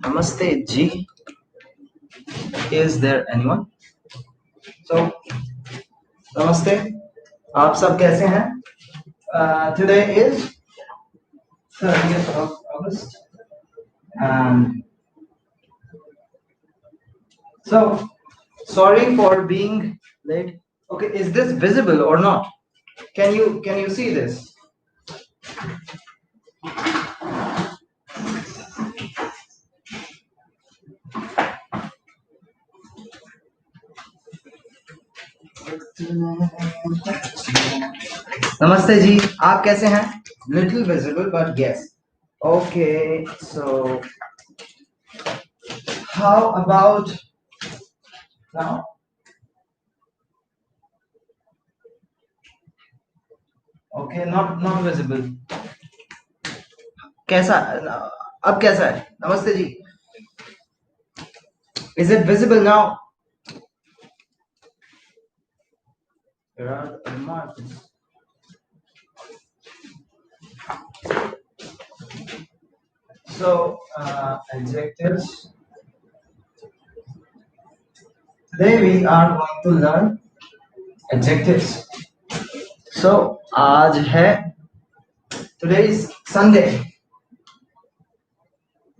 Namaste G. Is there anyone? So, Namaste. आप सब कैसे हैं? Today is 30th of August. And so, sorry for being late. Okay, is this visible or not? Can you see this? Namaste जी, आप कैसे हैं? Little visible but yes. Okay, so how about now? Okay, not visible. कैसा अब कैसा है? नमस्ते जी. Is it visible now? Here are the marks. So adjectives. Today we are going to learn adjectives. So आज है today is Sunday.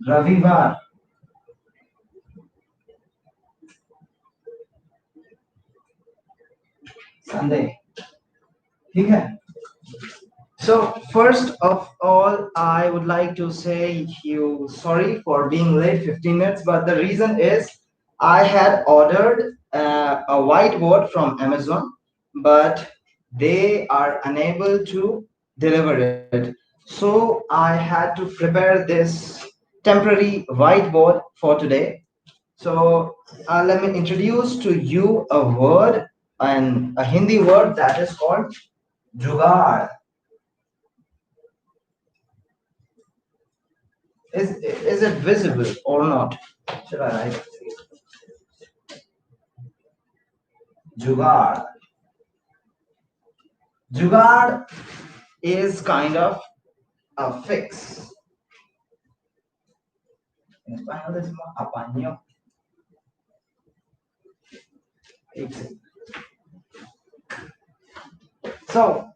रविवार. Sunday. ठीक है? So first of all, I would like to say you sorry for being late 15 minutes, but the reason is I had ordered a whiteboard from Amazon, but they are unable to deliver it. So I had to prepare this temporary whiteboard for today. So let me introduce to you a word, and a Hindi word that is called jugaad. Is it visible or not? Should I write it? Jugaad. Jugaad is kind of a fix. En español decimos apaño. So,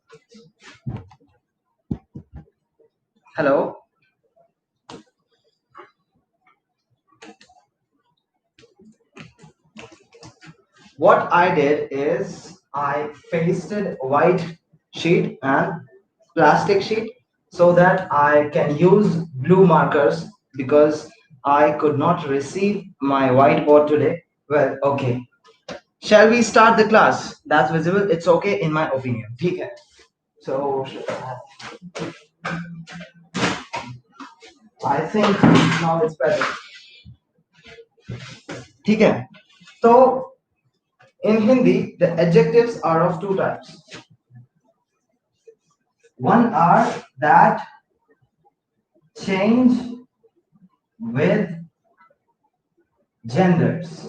hello. What I did is I pasted white sheet and plastic sheet so that I can use blue markers because I could not receive my whiteboard today. Well, okay. Shall we start the class? That's visible. It's okay in my opinion. Okay. So I think now it's better. Okay. So in Hindi, the adjectives are of two types. One are that change with genders.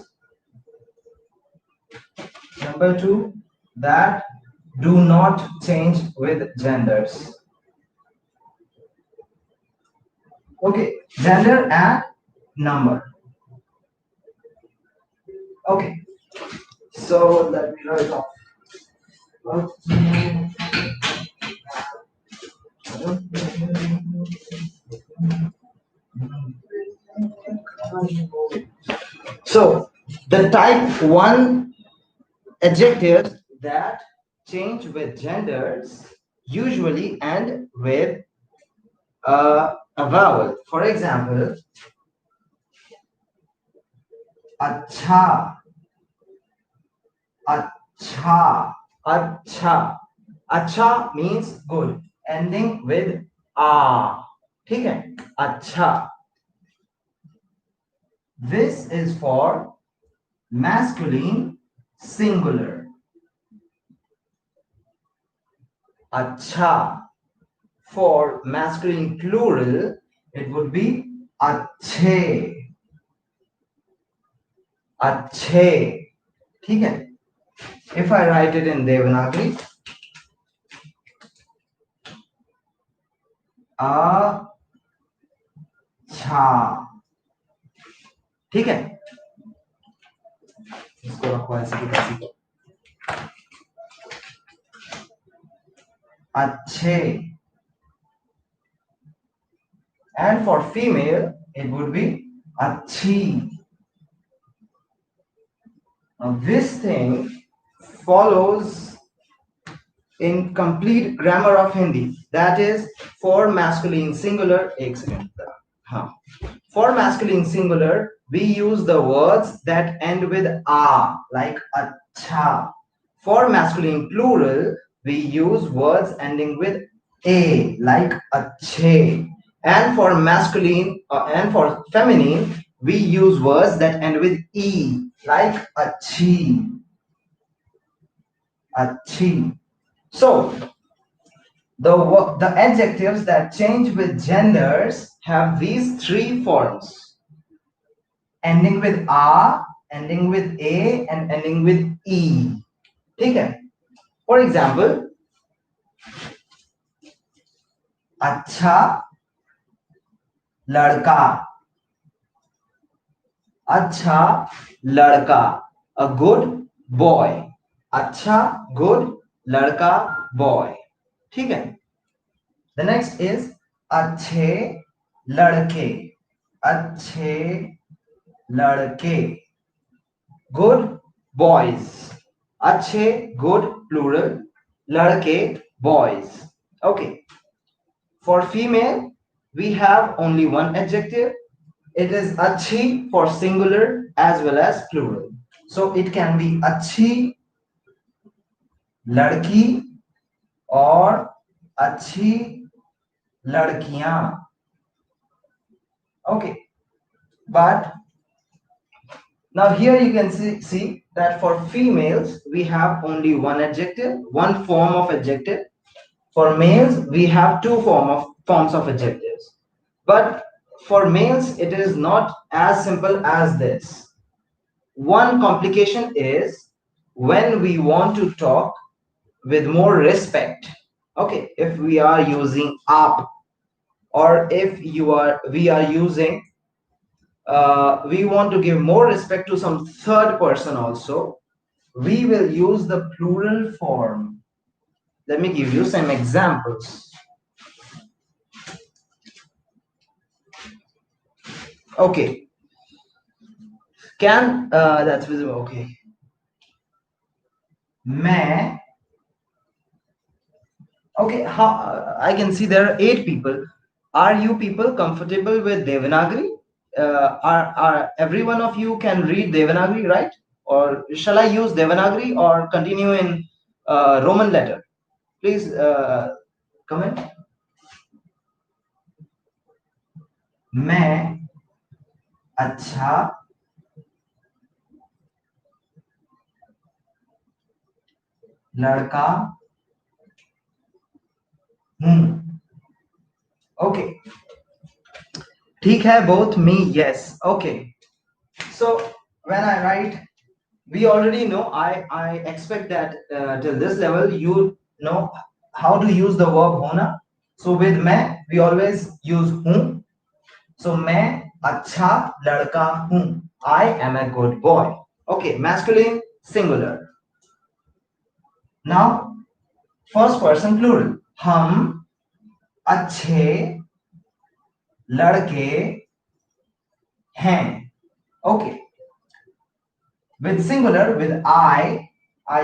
Number two, that do not change with genders. Okay, gender and number. Okay, so let me write off. So the type 1 adjectives that change with genders usually end with a vowel. For example, acha, acha, acha. Acha means good, ending with a. ठीक है? Acha. This is for masculine singular. Acha. For masculine plural, it would be अच्छे. अच्छे. ठीक है? If I write it in Devanagari, अच्छा, ठीक है, इसको रखो ऐसे की तैसे, अच्छे. And for female, it would be अच्छी. Now this thing follows in complete grammar of Hindi. That is, for masculine singular, एक second, हाँ. For masculine singular, we use the words that end with a, like अच्छा. For masculine plural, we use words ending with a, like अच्छे. And for masculine and for feminine, we use words that end with e, like अच्छी, अच्छी. So the adjectives that change with genders have these three forms: ending with a, ending with a, and ending with e. ठीक है? For example, अच्छा लड़का, अच्छा लड़का, a good boy. अच्छा, good, लड़का, boy. ठीक है? The next is अच्छे लड़के, अच्छे लड़के, good boys. अच्छे, good, plural, लड़के, boys. Okay. For female, we have only one adjective. It is अच्छी for singular as well as plural. So it can be अच्छी लड़की और अच्छी लड़कियां. Okay. But now here you can see that for females, we have only one adjective, one form of adjective. For males, we have two forms of adjectives. But for males, it is not as simple as this. One complication is when we want to talk with more respect. Okay, if we are using up, or if we are using we want to give more respect to some third person also, we will use the plural form. Let me give you some examples. Okay. That's visible. Okay. मैं. Okay. I can see there are 8 people. Are you people comfortable with Devanagari? Are every one of you can read Devanagari, right? Or shall I use Devanagari or continue in Roman letter? Please comment. मैं अच्छा लड़का हूं. Okay. ठीक है, both me, yes. Okay. So when I write, we already know, I expect that till this level you know how to use the verb होना. So with मैं we always use हूं. So मैं अच्छा लड़का हूं. I am a good boy. Okay, masculine singular. Now first person plural. हम अच्छे लड़के हैं. Okay. With singular, with I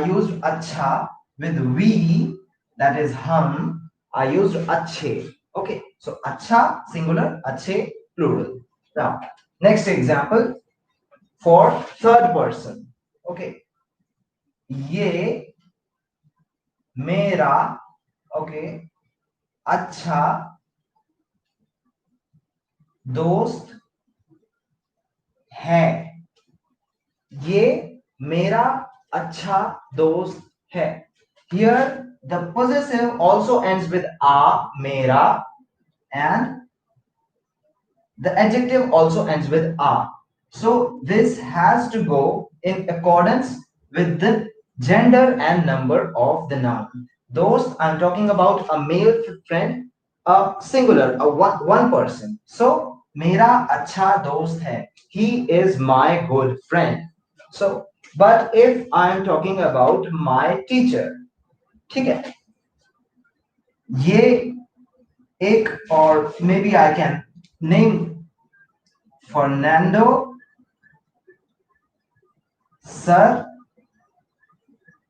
used अच्छा. With we, that is hum, I used अच्छे. Okay. So अच्छा singular, अच्छे plural. Now, next example for third person. Okay. ये मेरा, okay, अच्छा दोस्त है. ये मेरा अच्छा दोस्त है. Here the possessive also ends with a, mera, and the adjective also ends with a. So this has to go in accordance with the Gender and number of the noun. Dost, I'm talking about a male friend, a singular, a one person. So, मेरा अच्छा दोस्त है. He is my good friend. So, but if I'm talking about my teacher, ठीक है, ये एक or maybe I can name Fernando sir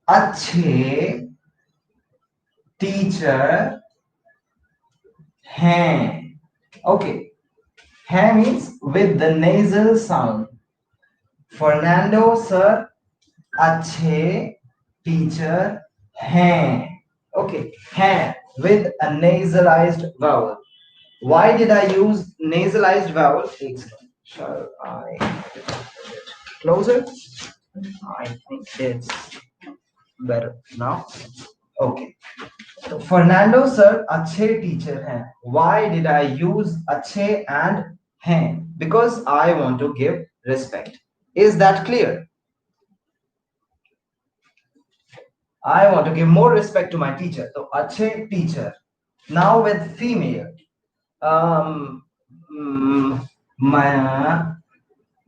अच्छे teacher हैं. Okay, हैं means with the nasal sound. Fernando sir अच्छे टीचर हैं. Okay, हैं with a nasalized vowel. Why did I use nasalized vowel? Shall I get it closer? I think it's better now. Okay. So Fernando sir अच्छे teacher हैं. Why did I use अच्छे and हैं? Because I want to give respect. Is that clear? I want to give more respect to my teacher. So अच्छे teacher. Now with female. Um,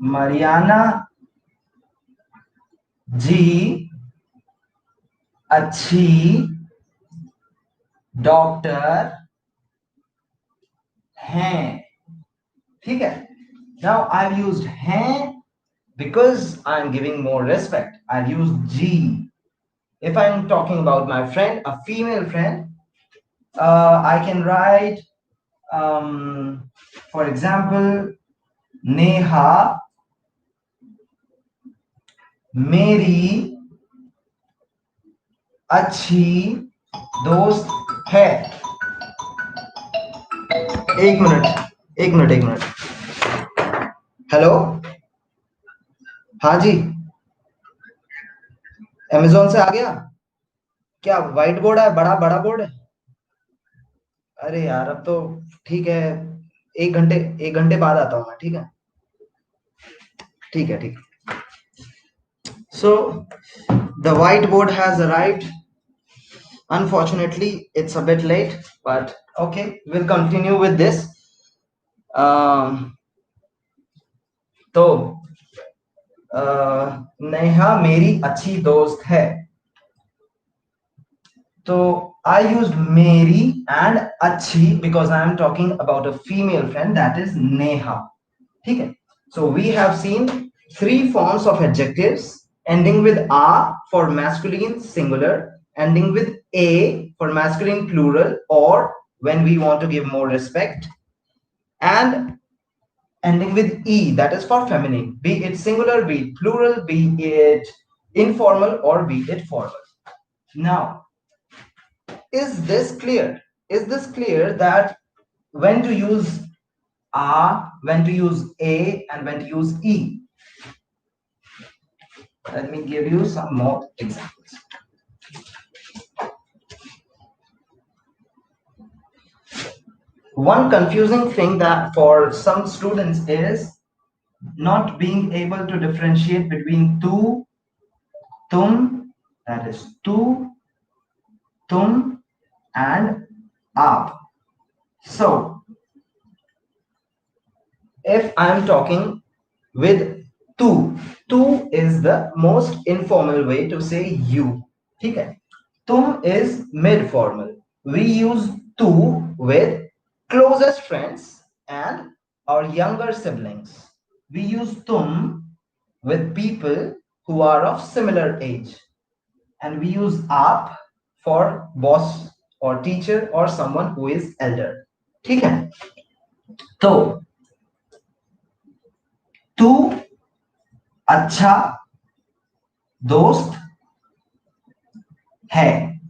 Mariana जी अच्छी doctor हैं. ठीक है. Now I've used हैं because I'm giving more respect. I've used G. If I'm talking about my friend, a female friend, I can write, for example, Neha मेरी अच्छी दोस्त है. एक मिनट. हेलो. हाँ जी. अमेजोन से आ गया क्या? व्हाइट बोर्ड है? बड़ा बड़ा बोर्ड है? अरे यार अब तो ठीक है. 1 घंटे बाद आता हूँ मैं. ठीक है. ठीक है. ठीक. So the whiteboard has arrived. Unfortunately, it's a bit late, but okay, we'll continue with this. तो नेहा मेरी अच्छी दोस्त है. So I used meri and achhi because I am talking about a female friend, that is Neha. Okay. So we have seen 3 forms of adjectives ending with a for masculine singular, ending with a for masculine plural, or when we want to give more respect, and ending with e, that is for feminine, be it singular, be it plural, be it informal, or be it formal. Now, is this clear? Is this clear that when to use a, when to use a, and when to use e? Let me give you some more examples. One confusing thing that for some students is not being able to differentiate between tu, tum, that is tu, tum, and aap. So if I'm talking with tu, tu is the most informal way to say you. Okay. Tum is mid formal. We use tu with closest friends and our younger siblings. We use tum with people who are of similar age. And we use aap for boss or teacher or someone who is elder. ठीक है. तो तू अच्छा दोस्त है.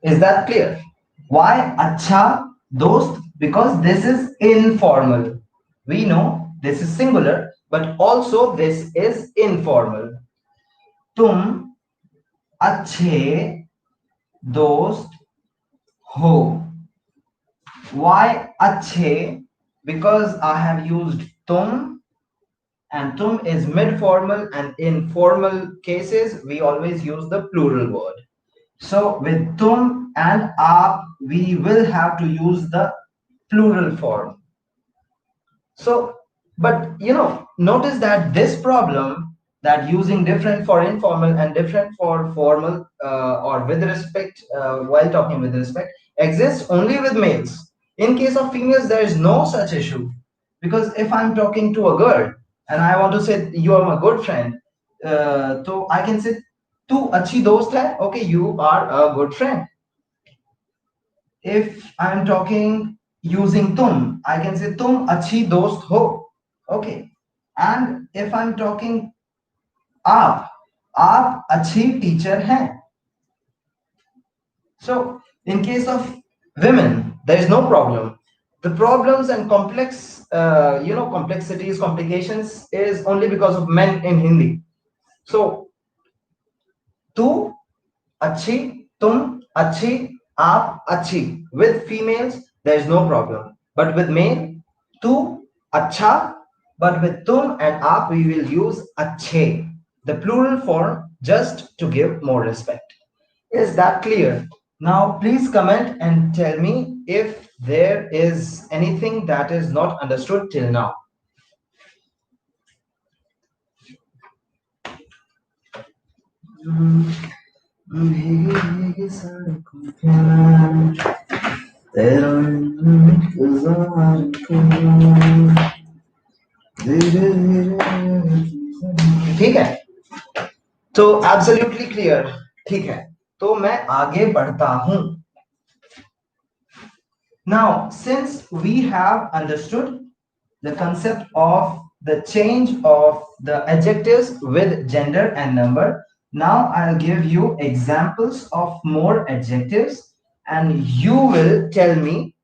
Is that clear? Why acha dost? Because this is informal. We know this is singular, but also this is informal. Tum अच्छे दोस्त हो. Why अच्छे? Because I have used tum and tum is mid-formal, and in formal cases we always use the plural word. So with tum and aap, we will have to use the plural form. So, but notice that this problem, that using different for informal and different for formal, or with respect, while talking with respect, exists only with males. In case of females, there is no such issue. Because if I'm talking to a girl and I want to say you are my good friend, so I can say tu achhi dost hai. Okay, you are a good friend. If I'm talking using tum, I can say tum achhi dost ho. Okay. And if I'm talking आप अच्छी teacher हैं. So in case of women, there is no problem. The problems and complexities, complications is only because of men in Hindi. So tu अच्छी, तुम अच्छी, आप अच्छी. With females, there is no problem. But with male, tu अच्छा, but with tum and आप, we will use अच्छे, the plural form, just to give more respect. Is that clear? Now, please comment and tell me if there is anything that is not understood till now. ठीक है, तो absolutely clear. ठीक है, तो मैं आगे बढ़ता हूं. Now, since we have understood the concept of the change of the adjectives with gender and number, now I'll give you examples of more adjectives, and you will tell me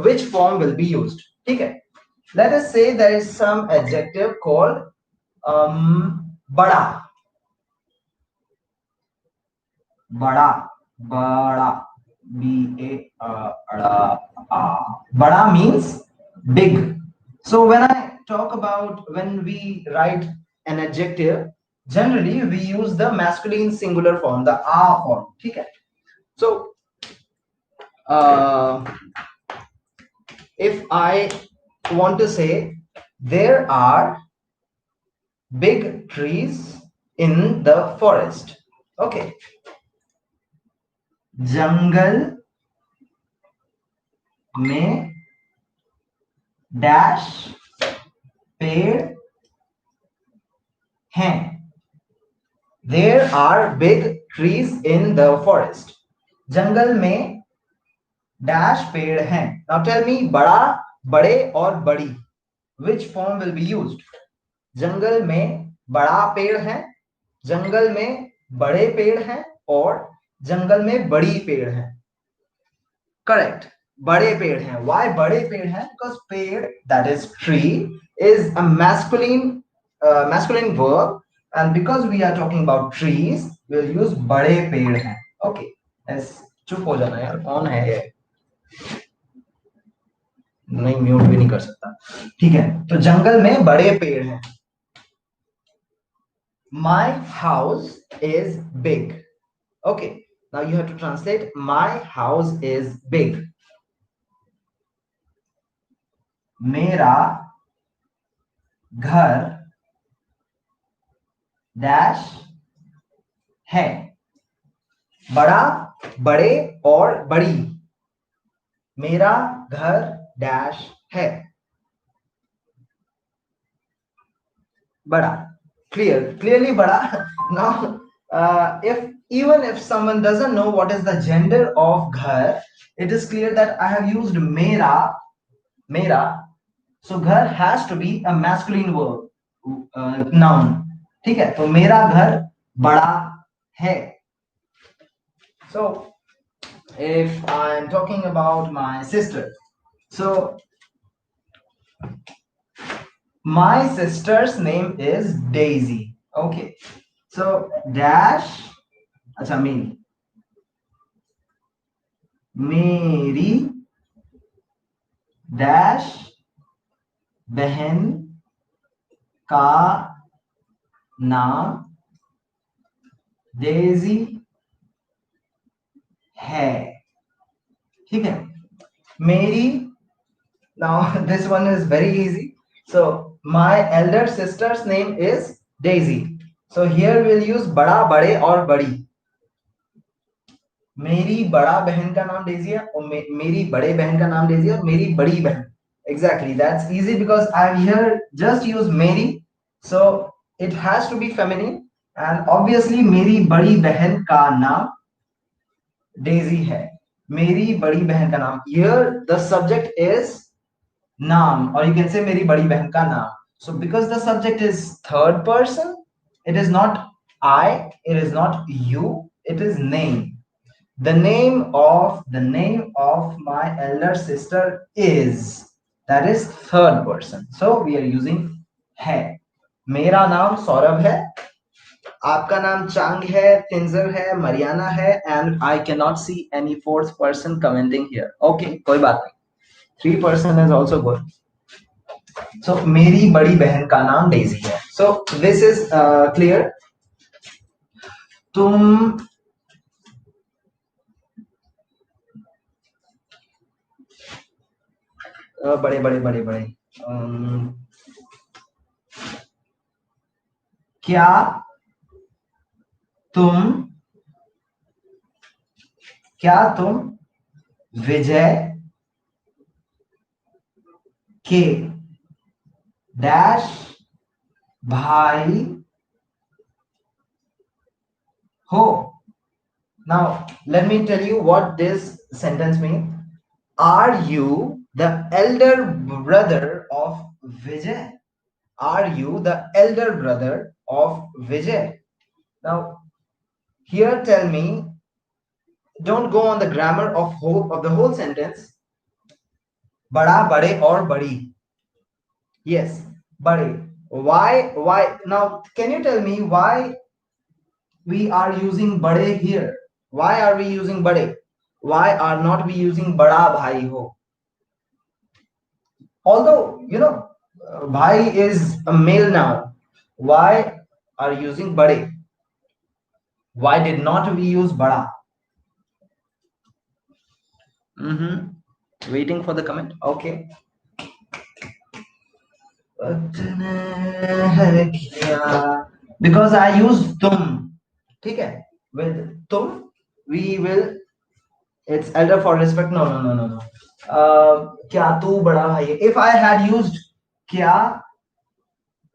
which form will be used. Okay. Let us say there is some adjective called bada. Bada. Bada. Bada means big. So when we write an adjective, generally we use the masculine singular form, the a form. Okay. So if I want to say there are big trees in the forest. Okay. जंगल में dash पेड़ हैं. There are big trees in the forest. जंगल में dash पेड़ हैं. Now tell me, बड़ा, बड़े और बड़ी, which form will be used? जंगल में बड़ा पेड़ है, जंगल में बड़े पेड़ हैं, और जंगल में बड़ी पेड़ हैं. Correct. बड़े पेड़ हैं. Why बड़े पेड़ हैं? Because पेड़, that is tree, is a masculine verb, and because we are talking about trees, we'll use बड़े पेड़ हैं. Okay. Yes. चुप हो जाना यार, कौन है ये? नहीं, म्यूट भी नहीं कर सकता. ठीक है, तो जंगल में बड़े पेड़ हैं. My house is big. Okay. Now you have to translate. My house is big. मेरा घर डैश है. बड़ा, बड़े और बड़ी. मेरा घर डैश है. बड़ा. Clearly बड़ा. Now, if someone doesn't know what is the gender of घर, it is clear that I have used मेरा. So घर has to be a masculine verb, noun. ठीक है, तो मेरा घर बड़ा है. So if I'm talking about my sister, so my sister's name is Daisy. Okay, so dash, अच्छा मेरी dash बहन का नाम डेजी है। ठीक है। मेरी, now this one is very easy. So my elder sister's name is Daisy. So here we'll use बड़ा, बड़े और बड़ी। मेरी बड़ा बहन का नाम डेजी है और मेरी बड़े बहन का नाम डेजी है और मेरी बड़ी बहन। Exactly, that's easy because I've here just used Mary, so it has to be feminine, and obviously मेरी बड़ी बहन का नाम डेजी है। मेरी बड़ी बहन का नाम, here the subject is नाम, or you can say मेरी बड़ी बहन का नाम. So because the subject is third person, it is not I, it is not you, it is name. The name of my elder sister is, that is third person. So we are using है. मेरा नाम सौरभ है, आपका नाम चांग है, तिंजर है, Mariana है, and I cannot see any fourth person commenting here. Okay, कोई बात नहीं. 3% is also good. So मेरी बड़ी बहन का नाम डेजी है. So this is clear. तुम बड़े बड़े बड़े बड़े क्या तुम विजय के डैश भाई हो? Now let me tell you what this sentence means. Are you the elder brother of Vijay? Are you the elder brother of Vijay? Now here tell me, don't go on the grammar of the whole sentence. बड़ा, बड़े और बड़ी. Yes, बड़े. Why? Now can you tell me why we are using बड़े here? Why are we using बड़े? Why are not we using बड़ा भाई हो? Although bhai is a male noun, why are using bade? Why did not we use bada? Waiting for the comment. Okay. Because I used tum. Okay. With tum, we will. It's elder for respect. No. क्या तू बड़ा भाई है? If I had used क्या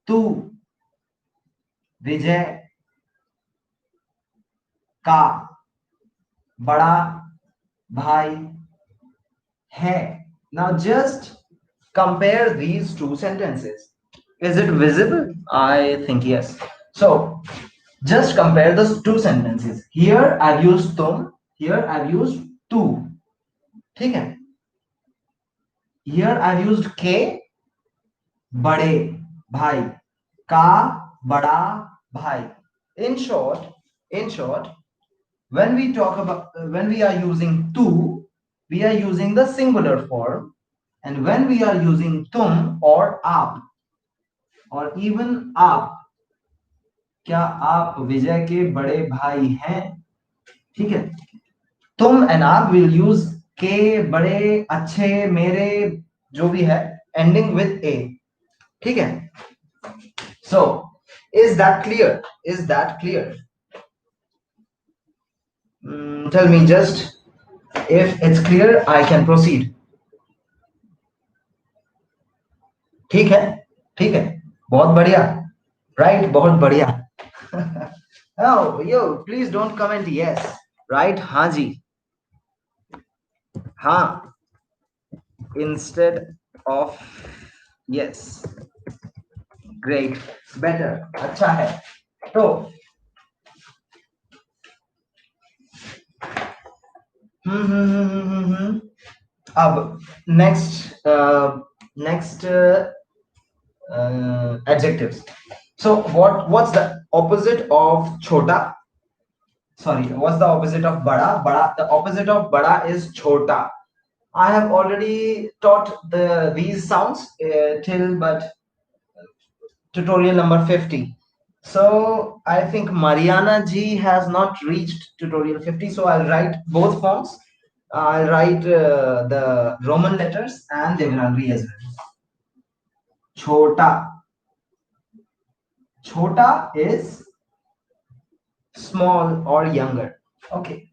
तू विजय का बड़ा भाई है. Now just compare these two sentences. Is it visible? I think yes. So just compare those two sentences. Here I've used tum, here I've used tu. ठीक है. Here I've used के बड़े भाई का बड़ा भाई. In short, when we are using tu, we are using the singular form, and when we are using tum or आप or even आप, क्या आप विजय के बड़े भाई हैं? ठीक है. तुम and आप will use के, बड़े, अच्छे, मेरे, जो भी है ending with a. ठीक है. So is that clear? Tell me just if it's clear, I can proceed. ठीक है. बहुत बढ़िया. Right? बहुत बढ़िया. Oh, yo, please don't comment yes. Right? हाँ जी. हाँ. Instead of yes. Great. Better. अच्छा है. तो अब next adjectives. So what's the opposite of chota? Sorry, what's the opposite of bada? The opposite of bada is chota. I have already taught these sounds till tutorial number 50. So I think Mariana G has not reached tutorial 50. So I'll write both forms. I'll write the Roman letters and Devanagari as well. Chota. Chota is small or younger. Okay.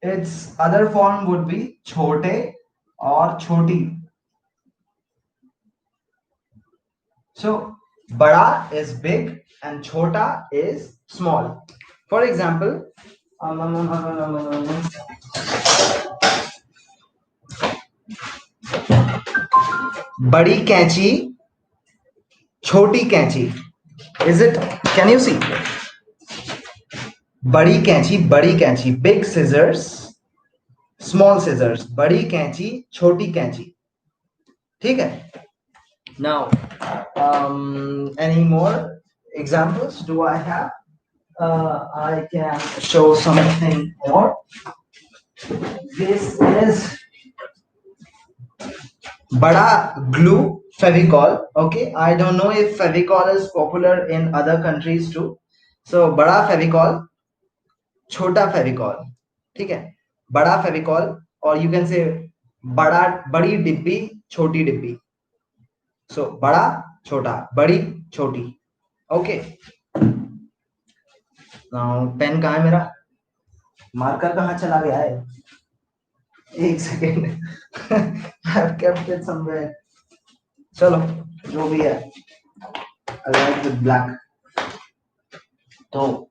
Its other form would be chote or choti. So bada is big and chota is small. For example, बड़ी कैंची छोटी कैंची. Is it? Can you see? बड़ी कैंची, big scissors, small scissors. बड़ी कैंची छोटी कैंची. ठीक है? Now, any more examples do I have? I can show something more. This is Bada glue Fevicol. Okay, I don't know if Fevicol is popular in other countries too. So Bada Fevicol, Chota Fevicol. ठीक है? Bada Fevicol, or you can say बड़ी डिब्बी छोटी डिब्बी. So बड़ा छोटा, बड़ी छोटी. Okay. Now पेन कहाँ है मेरा? मार्कर कहाँ चला गया है? एक second. I've kept it somewhere. चलो जो भी है. I like with black. तो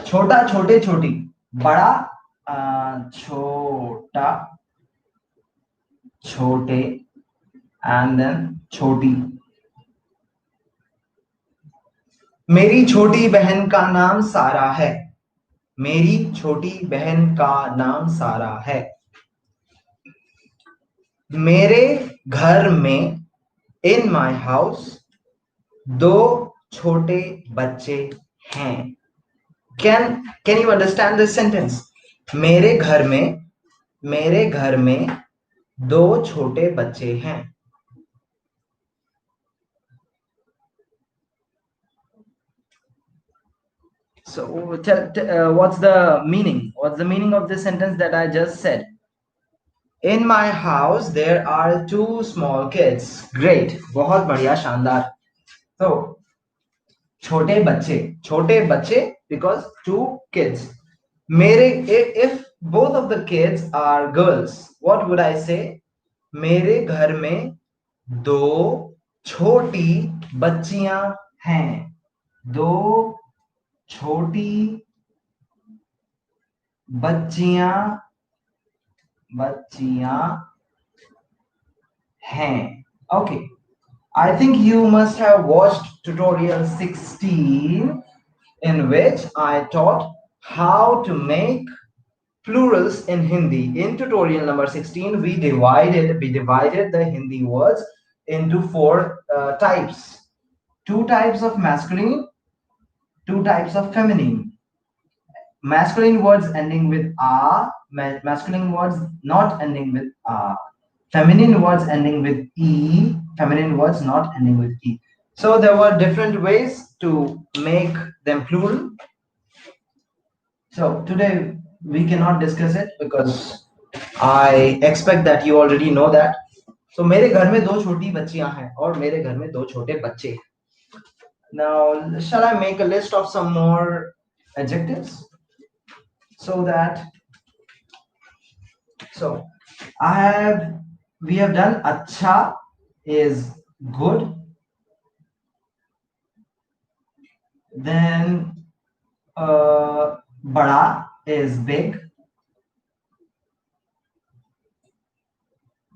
छोटा छोटे छोटी, बड़ा छोटा छोटे and then छोटी. मेरी छोटी बहन का नाम सारा है. मेरी छोटी बहन का नाम सारा है. मेरे घर में in my house दो छोटे बच्चे हैं. Can you understand this sentence? मेरे घर में दो छोटे बच्चे हैं. So what's the meaning? What's the meaning of this sentence that I just said? In my house there are two small kids. Great, बहुत बढ़िया, शानदार. So छोटे बच्चे because two kids. if both of the kids are girls, what would I say? मेरे घर में दो छोटी बच्चियां हैं. दो छोटी बच्चियां हैं. Okay. I think you must have watched tutorial 16 in which I taught how to make plurals in Hindi. In tutorial number 16, we divided the Hindi words into four types. Two types of masculine, two types of feminine. Masculine words ending with a, masculine words not ending with a. Feminine words ending with e, feminine words not ending with e. So there were different ways to make them plural. So today we cannot discuss it because I expect that you already know that. So मेरे घर में दो छोटी बच्चियां हैं और मेरे घर में दो छोटे बच्चे हैं. Now shall I make a list of some more adjectives so that we have done acha is good. Then bada is big.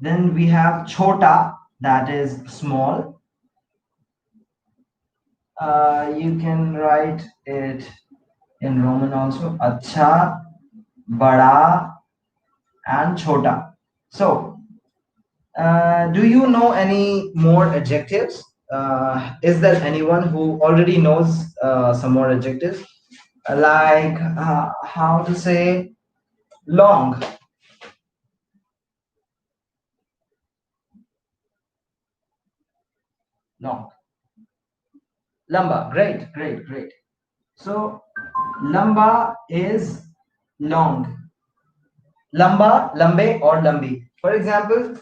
Then we have chota, that is small. You can write it in Roman also. Acha, bada, and chota. So, do you know any more adjectives? Is there anyone who already knows some more adjectives? Like how to say long. Long. Lamba. Great, great, great. So lamba is long. Lamba, lambe, or lambi. For example,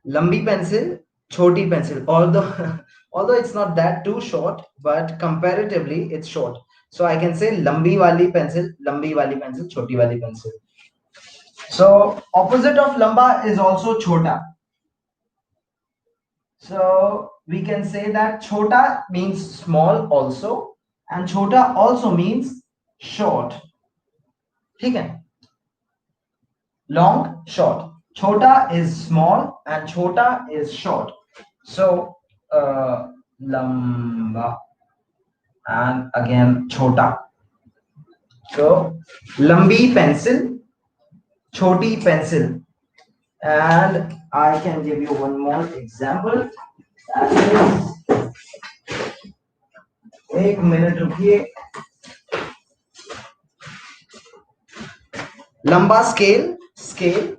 lambi pencil, choti pencil. Although although it's not that too short, but comparatively it's short. So I can say lambi wali pencil, choti wali pencil. So opposite of lamba is also chota. So we can say that chota means small also, and chota also means short. ठीक है? Long, short. Chota is small and chota is short. So lamba and again chota. So lambi pencil, choti pencil, and I can give you one more example. That is, एक minute रुकिए. लंबा scale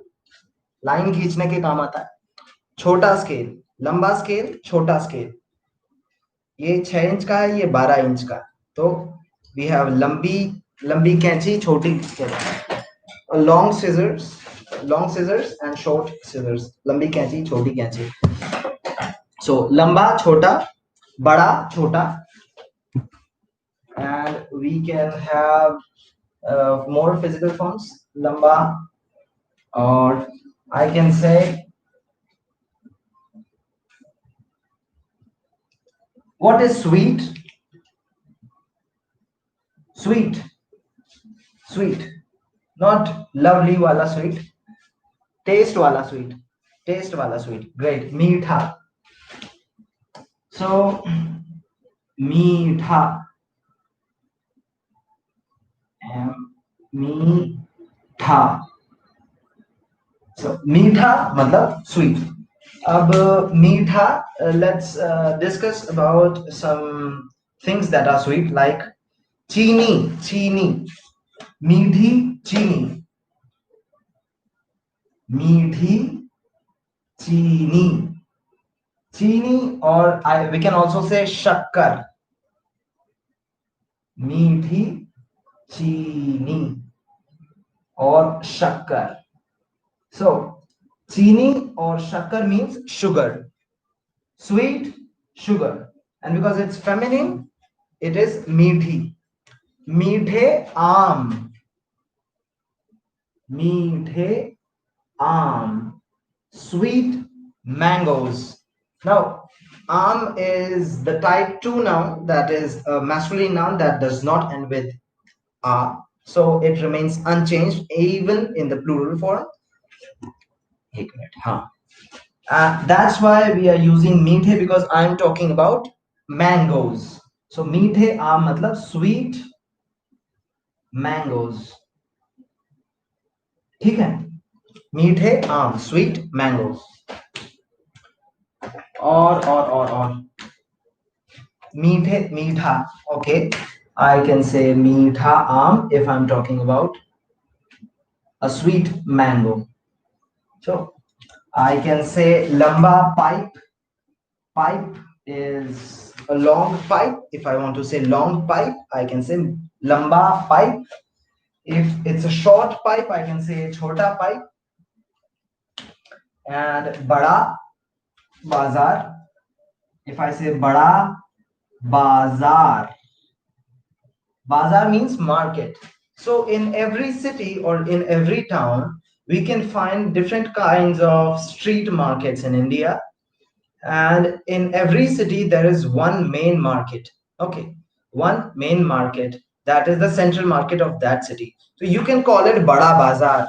line खींचने के काम आता है. छोटा scale, लंबा स्केल, छोटा स्केल. ये 6 इंच का है, ये 12 इंच का. तो वी हैव लंबी कैंची, छोटी कैंची. Long scissors and short scissors. लंबी कैंची, छोटी कैंची. सो लंबा, छोटा, बड़ा, छोटा. And we can have more physical forms. Lamba, or I can say, what is sweet? Sweet, sweet, not lovely wala sweet. Taste wala sweet. Taste wala sweet. Great. Meetha. So meetha. मीठा. So मीठा मतलब sweet. अब मीठा, let's discuss about some things that are sweet, like चीनी. मीठी चीनी. मीठी चीनी, or we can also say shakkar. मीठी चीनी or shakkar. So chini or shakkar means sugar. Sweet, sugar. And because it's feminine, it is meethi. Meethe aam. Meethe aam. Sweet mangoes. Now, aam is the type 2 noun, that is a masculine noun that does not end with a. So it remains unchanged even in the plural form. That's why we are using meethe, because I am talking about mangoes. So meethe aam matlab sweet mangoes. ठीक है? मीठे आम, sweet mangoes. और मीठा. Okay, I can say मीठा आम if I'm talking about a sweet mango. So I can say lamba pipe. Pipe is a long pipe. If I want to say long pipe, I can say lamba pipe. If it's a short pipe, I can say chota pipe. And bada bazar. If I say bada bazar, bazar means market. So in every city or in every town, we can find different kinds of street markets in India. And in every city, there is one main market. Okay, one main market, that is the central market of that city. So you can call it Bada Bazar.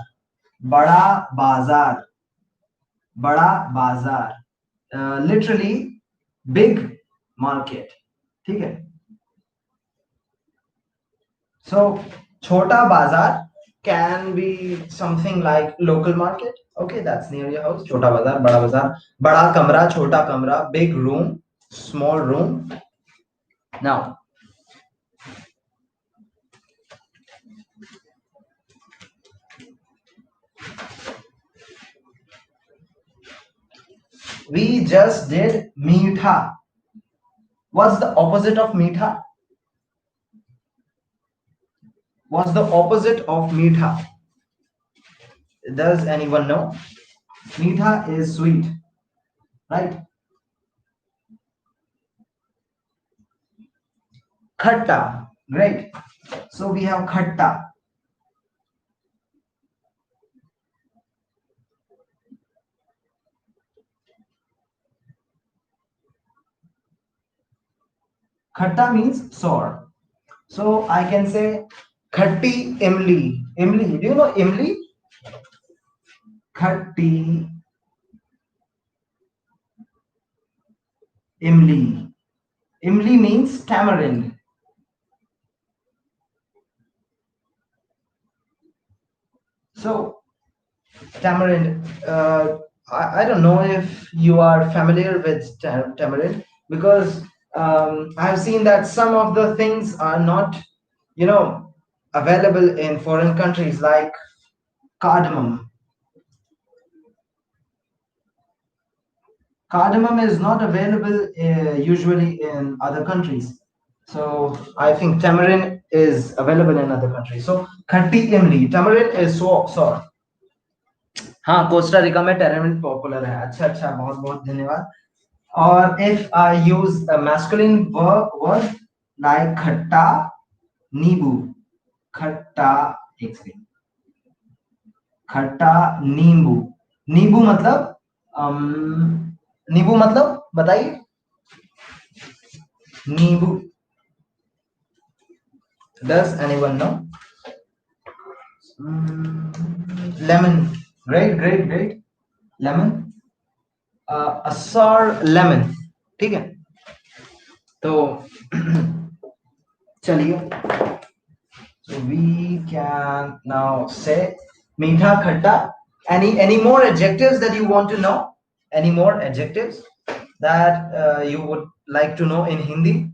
Bada Bazar. Bada Bazar. Literally, big market. Okay. So Chota Bazar can be something like local market. Okay, that's near your house. Chota Bazar, Bada Bazar. Bada Kamra, Chota Kamra, big room, small room. Now, We just did meetha. What's the opposite of meetha? What's the opposite of meetha? Does anyone know? Meetha is sweet, right? Khatta, great. So we have khatta. Khatta means sour. So I can say khatti imli. Imli, do you know imli? Khatti imli. Imli means tamarind. So tamarind, I don't know if you are familiar with tamarind, because I've seen that some of the things are not, you know, available in foreign countries, like cardamom. Cardamom is not available usually in other countries. So I think tamarind is available in other countries. So khatti imli, tamarind is sour. हाँ, Costa Rica में टैरामिन popular है. अच्छा अच्छा, बहुत बहुत धन्यवाद. और if I use a masculine word like खट्टा, नींबू. खट्टा, एक सेकंड. खट्टा, नींबू. नींबू मतलब नींबू मतलब बताइए. नींबू. Does anyone know? Lemon. Great, great, great. Lemon. A sour lemon. ठीक है. तो चलिए. So we can now say meetha, khatta. Any more adjectives that you want to know? Any more adjectives that you would like to know in Hindi?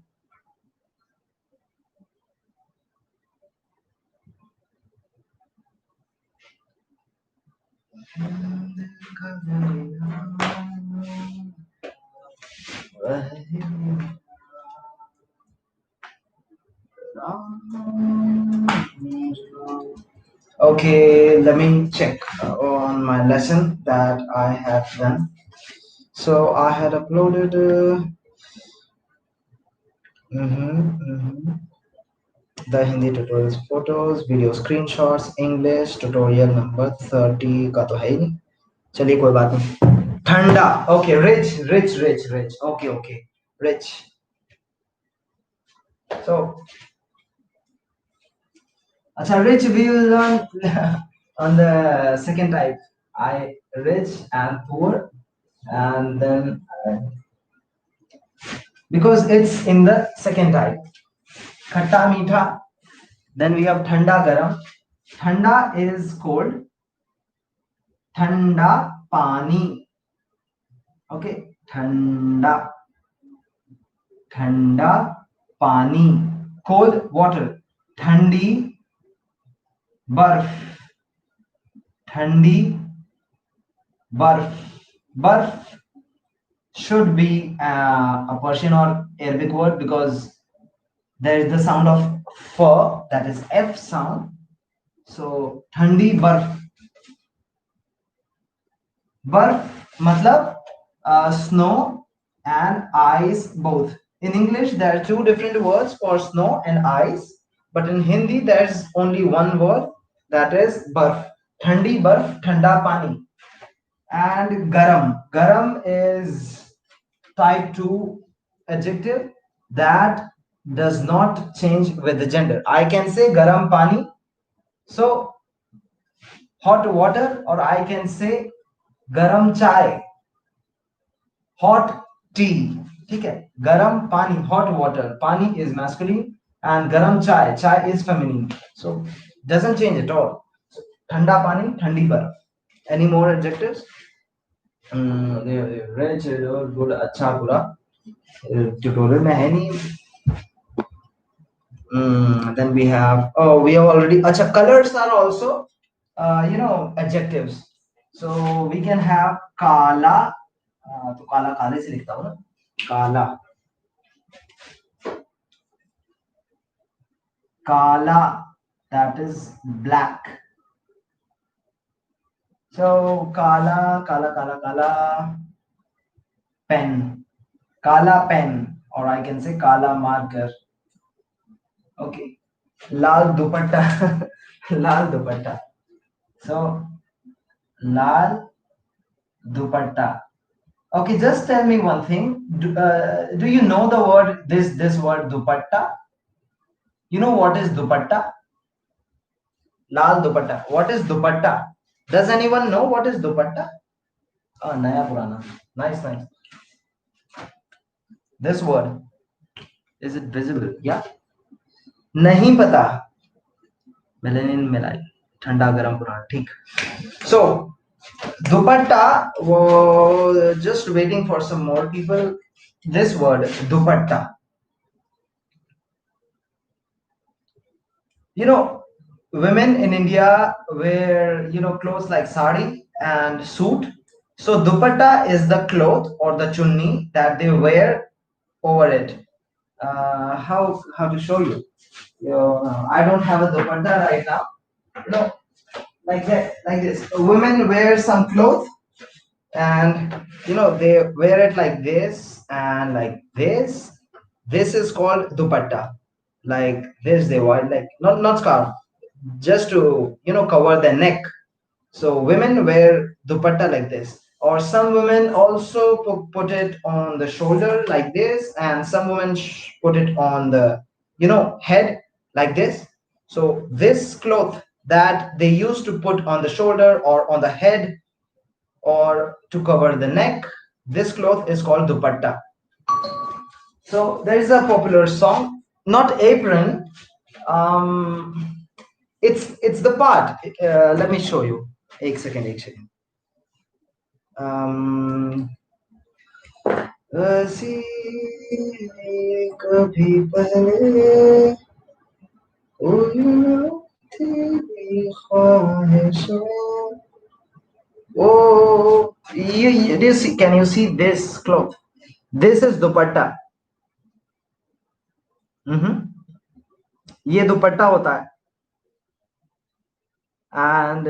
Okay, let me check on my lesson that I have done. So I had uploaded the Hindi tutorials, photos, video screenshots, English tutorial number 30 का तो है ही नहीं. चलिए कोई बात नहीं. ठंडा. Okay, rich. Okay, rich. So अच्छा, rich we will learn on the second type. I rich and poor, and then because it's in the second type. Khatta, meetha. Then we have thanda, garam. Thanda is cold. Thanda, pani. Okay, thanda. Thanda, pani. Cold water. Thandi, barf. Thandi, barf. Barf should be a Persian or Arabic word, because there is the sound of f, that is F sound. So thandi, barf. Barf matlab snow and ice both. In English there are two different words for snow and ice, but in Hindi there's only one word, that is barf. Thandi, barf, thanda pani. And garam. Garam is type 2 adjective that does not change with the gender. I can say garam pani, so hot water, or I can say garam chai, hot tea. ठीक है. Garam pani, hot water. Pani is masculine and garam chai, chai is feminine. So doesn't change at all. So, ठंडा पानी, ठंडी बर्फ. Any more adjectives? Rich, good, अच्छा बुरा. Tutorial में है नहीं. Then we have, we have already, acha, colors are also adjectives. So we can have kala, तो काला काले से लिखता हूँ ना, काला, काला, that is black. So काला, काला, काला, काला, pen, kala pen, or I can say kala marker. Okay, lal dupatta. Lal dupatta. So lal dupatta. Okay, just tell me one thing. Do you know the word, this word dupatta? You know what is dupatta? Lal dupatta. What is dupatta? Does anyone know what is dupatta? Oh, naya purana. Nice, nice. This word, is it visible? Yeah. नहीं पता. Melanin मिलाई. ठंडा गरम पुराना. ठीक. So dupatta, just waiting for some more people. This word dupatta, you know, women in India wear, you know, clothes like sari and suit. So dupatta is the cloth or the chunni that they wear over it. How to show you? I don't have a dupatta right now. You know, like that, like this. Women wear some clothes, and you know, they wear it like this and like this. This is called dupatta. Like this, they wear, like, not scarf, just to, you know, cover their neck. So women wear dupatta like this, or some women also put it on the shoulder like this, and some women put it on the, you know, head like this. So this cloth that they used to put on the shoulder or on the head or to cover the neck, this cloth is called dupatta. So there is a popular song, not apron. Um, it's the part. Let me show you. एक second, एक second. ऐसी कभी पहले थी ख्वाहिशों. Oh, you see, can you see this cloth? This is dupatta. ये दुपट्टा होता है. And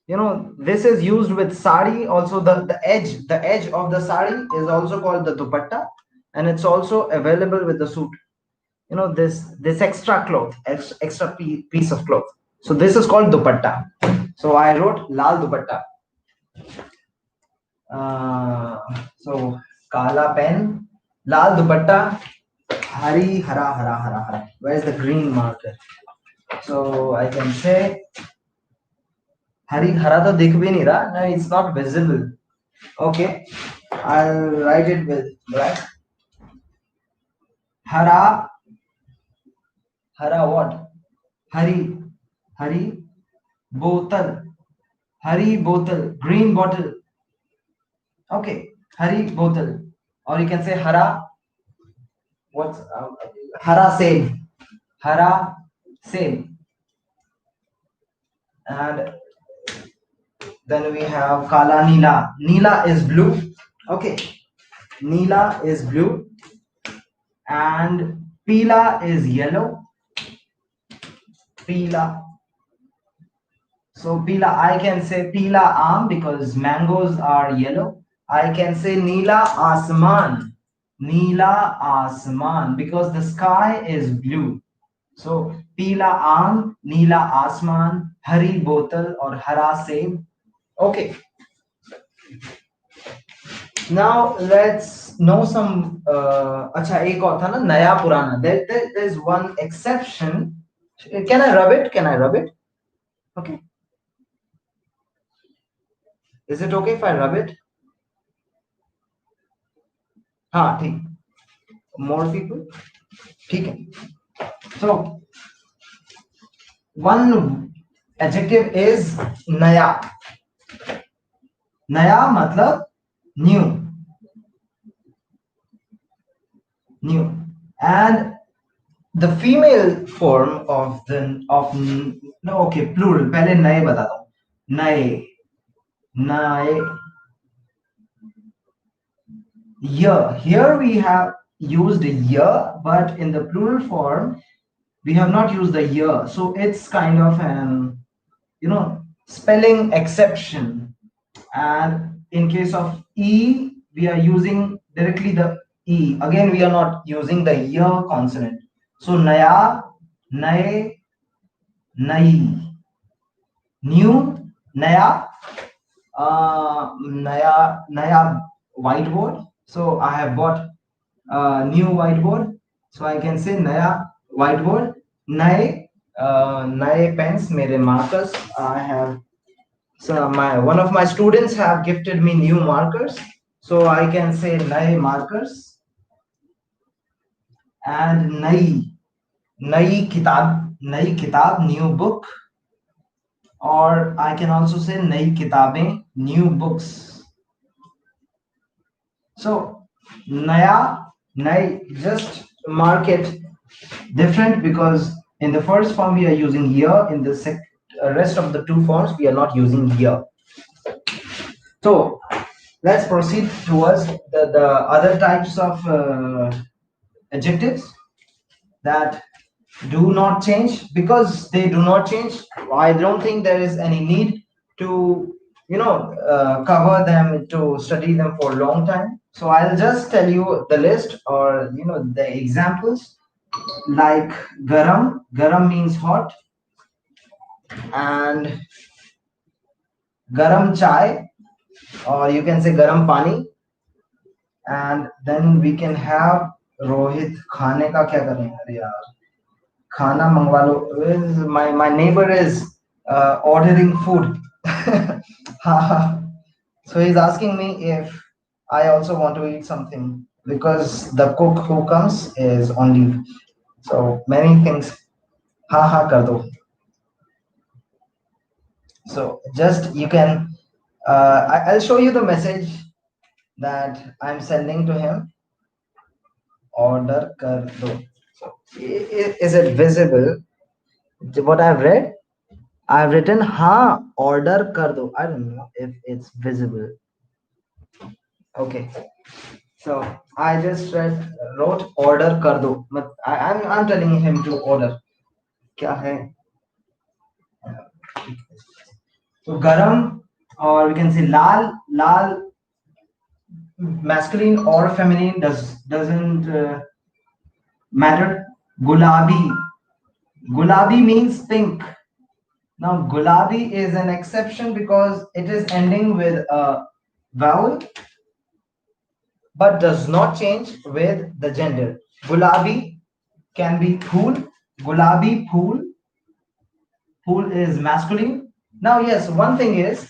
you know, this is used with sari also. The edge of the sari is also called the dupatta, and it's also available with the suit. You know, this extra cloth, extra piece of cloth. So this is called dupatta. So I wrote lal dupatta. So kala pen, lal dupatta, hari hara hara hara hara. Where's the green marker? So I can say hari hara to dikh bhi nahi raha. No, it's not visible. Okay, I'll write it with black. Hara, hara what? Hari, hari, bottle, hari bottle, green bottle. Okay, hari bottle, or you can say hara. What's hara save, hara save, and then we have kala nila. Nila is blue. Okay, nila is blue, and pila is yellow. Pila. So pila, I can say pila aam because mangoes are yellow. I can say nila asman. Nila asman because the sky is blue. So pila aam, nila asman, hari bottle or hara save. Okay. Now let's know some. अच्छा एक और था ना नया पुराना. There's one exception. Can I rub it? Can I rub it? Okay. Is it okay if I rub it? हाँ ठीक. More people. ठीक है. So one adjective is नया. नया मतलब new. New. And the female form of no, okay, plural. पहले नए बताता हूँ. नए, नए. year. Here we have used year, but in the plural form, we have not used the year. So it's kind of an, spelling exception. And in case of E, we are using directly the E. Again, we are not using the year consonant. So naya, nae, nai, new, naya, naya whiteboard. So I have bought a new whiteboard. So I can say naya whiteboard. Naye pens, mere markers. I have, so my one of my students have gifted me new markers. So I can say naye markers and nayi kitab, new book. Or I can also say nayi kitabein, new books. So naya, nay, just mark it different because in the first form we are using year, in the rest of the two forms we are not using year. So let's proceed towards the other types of adjectives that do not change. Because they do not change, I don't think there is any need to cover them, to study them for a long time. So I'll just tell you the list, or the examples. Like garam means hot, and garam chai, or you can say garam pani. And then we can have Rohit खाने का क्या करें, अरे यार खाना मंगवा लो. My neighbor is ordering food. So he's asking me if I also want to eat something, because the cook who comes is on leave. So many things. Ha ha kar do. So just you can. I'll show you the message that I'm sending to him. Order kar do. So is it visible? What I've read? I've written ha order kar do. I don't know if it's visible. Okay. So I just wrote order kar do. I'm telling him to order. क्या है? So garam, or we can say lal. Lal, masculine or feminine, doesn't matter. Gulabi. Gulabi means pink. Now gulabi is an exception because it is ending with a vowel, but does not change with the gender. Gulabi can be phool. Gulabi phool. Phool is masculine. Now, yes, one thing is,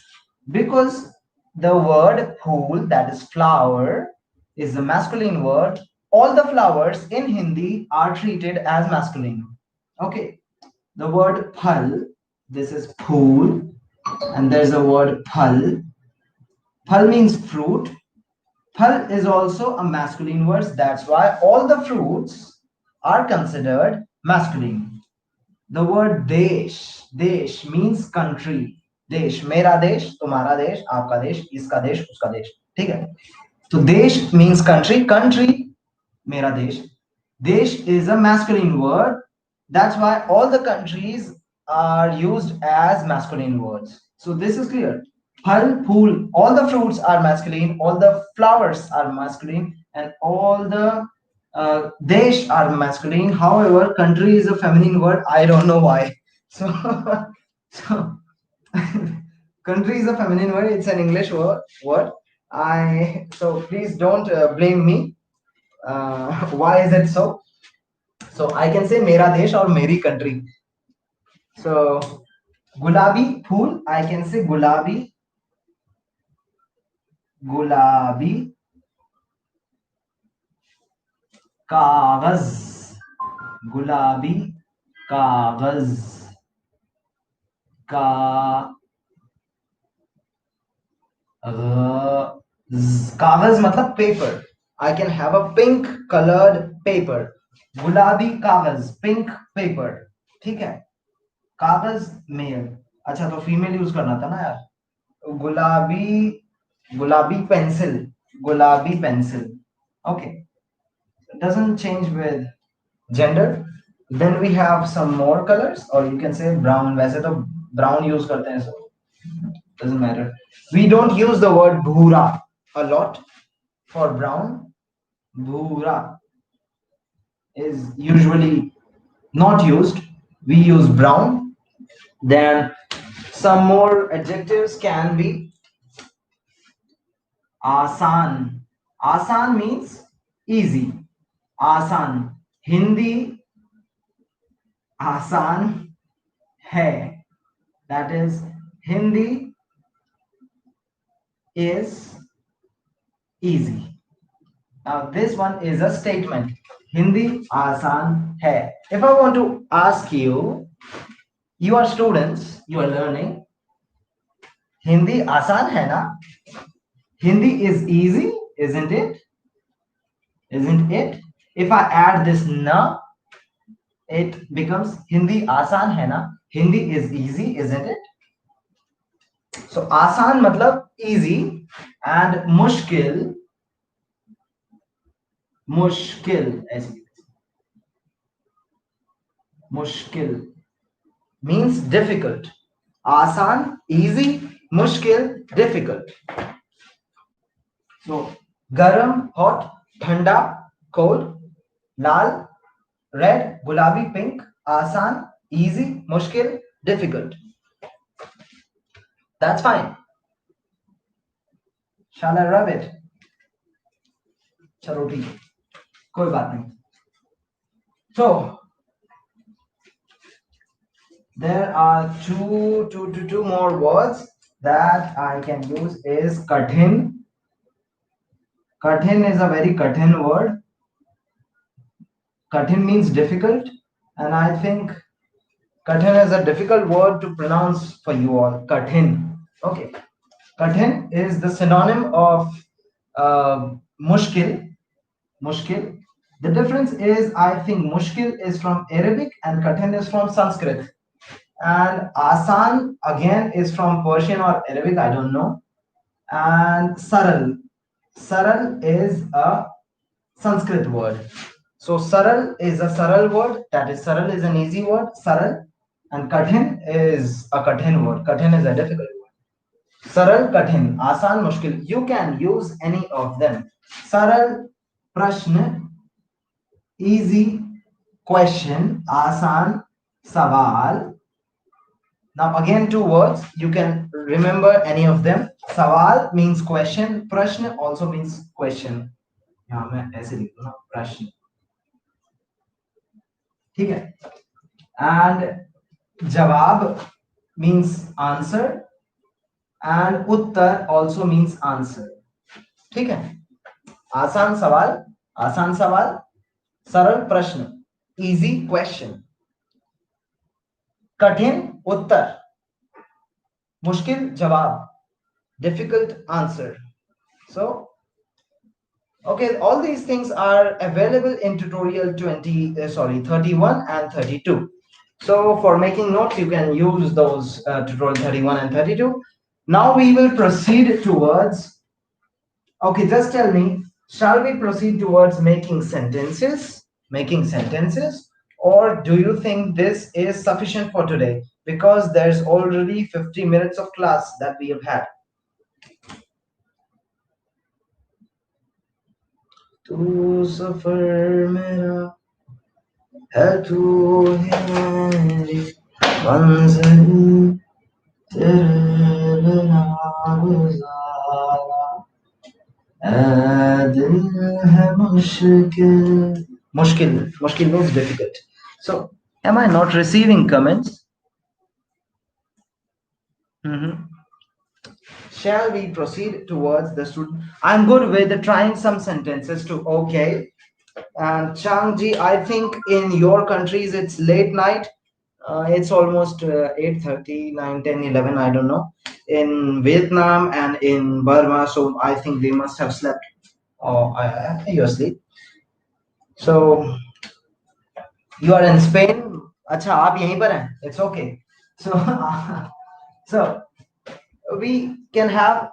because the word phool, that is flower, is a masculine word, all the flowers in Hindi are treated as masculine. Okay. The word phal, this is phool, and there's a word phal. Phal means fruit. Phal is also a masculine word. That's why all the fruits are considered masculine. The word desh means country. देश, मेरा देश, तुम्हारा देश, आपका देश, इसका देश, उसका देश. ठीक है. So desh means country. Country, मेरा देश. Desh is a masculine word. That's why all the countries are used as masculine words. So this is clear. Phal, phool, all the fruits are masculine, all the flowers are masculine, and all the desh are masculine. However, country is a feminine word. I don't know why. So, so country is a feminine word. It's an English word. So please don't blame me. Why is it so? So I can say mera desh or meri country. So gulabi phool, I can say gulabi कागज, गुलाबी कागज का कागज मतलब paper. I can have a pink colored paper. गुलाबी कागज, pink paper. ठीक है. कागज मेल. अच्छा तो फीमेल यूज करना था ना यार. गुलाबी pencil. gulabi pencil. Okay, it doesn't change with gender. Then we have some more colors, or you can say brown. वैसे तो brown use करते हैं, so doesn't matter. We don't use the word bhura a lot for brown. Bhura is usually not used. We use brown. Then some more adjectives can be Asan. Asan means easy. Asan. Hindi आसान है. That is, Hindi is easy. Now this one is a statement. Hindi आसान है. If I want to ask you, you are students, you are learning. Hindi आसान है ना? Hindi is easy, isn't it? Isn't it? If I add this na, it becomes Hindi आसान है ना? Hindi is easy, isn't it? So आसान मतलब easy, and मुश्किल मुश्किल means difficult. आसान easy, मुश्किल difficult. So garam hot, ठंडा cold, लाल red, gulabi pink, आसान easy, मुश्किल difficult. That's fine. Shall I rub it? चलो ठीक है, कोई बात नहीं. So there are two more words that I can use is kathin. Kathin is a very kathin word. Kathin means difficult, and I think kathin is a difficult word to pronounce for you all. Kathin. Okay. Kathin is the synonym of mushkil. Mushkil. The difference is, I think mushkil is from Arabic and kathin is from Sanskrit. And Asan again is from Persian or Arabic, I don't know. And Saral. Saral is a Sanskrit word. So Saral is a Saral word, that is, Saral is an easy word, Saral. And Kathin is a Kathin word. Kathin is a difficult word. Saral, Kathin, Asan, Mushkil. You can use any of them. Saral, Prashna, easy, question, Asan, Sawal. Now again, two words, you can remember any of them. Sawal means question, Prashna also means question. यहाँ मैं ऐसे लिख दूँ ना, प्रश्न. ठीक है. And jawab means answer, and uttar also means answer. ठीक है. आसान सवाल, सरल प्रश्न, easy question. कठिन उत्तर, मुश्किल जवाब, difficult answer. So okay, all these things are available in tutorial 31 and 32. So for making notes, you can use those tutorial 31 and 32. Now we will proceed towards, okay, just tell me, shall we proceed towards making sentences? Or do you think this is sufficient for today? Because there's already 50 minutes of class that we have had. तू सफर मेरा है, तू ही मेरी मंजिल, तेरे बिना गुजारा ऐ दिल है मुश्किल. मुश्किल means difficult. So am I not receiving comments? Shall we proceed towards the student? I'm good with trying some sentences too. Okay. And Changji, I think in your countries it's late night. It's almost 8:30, 9, 10, 11, I don't know. In Vietnam and in Burma, so I think they must have slept. Oh, you're asleep. So you are in Spain. अच्छा, आप यहीं पर हैं. It's okay. So, so we can have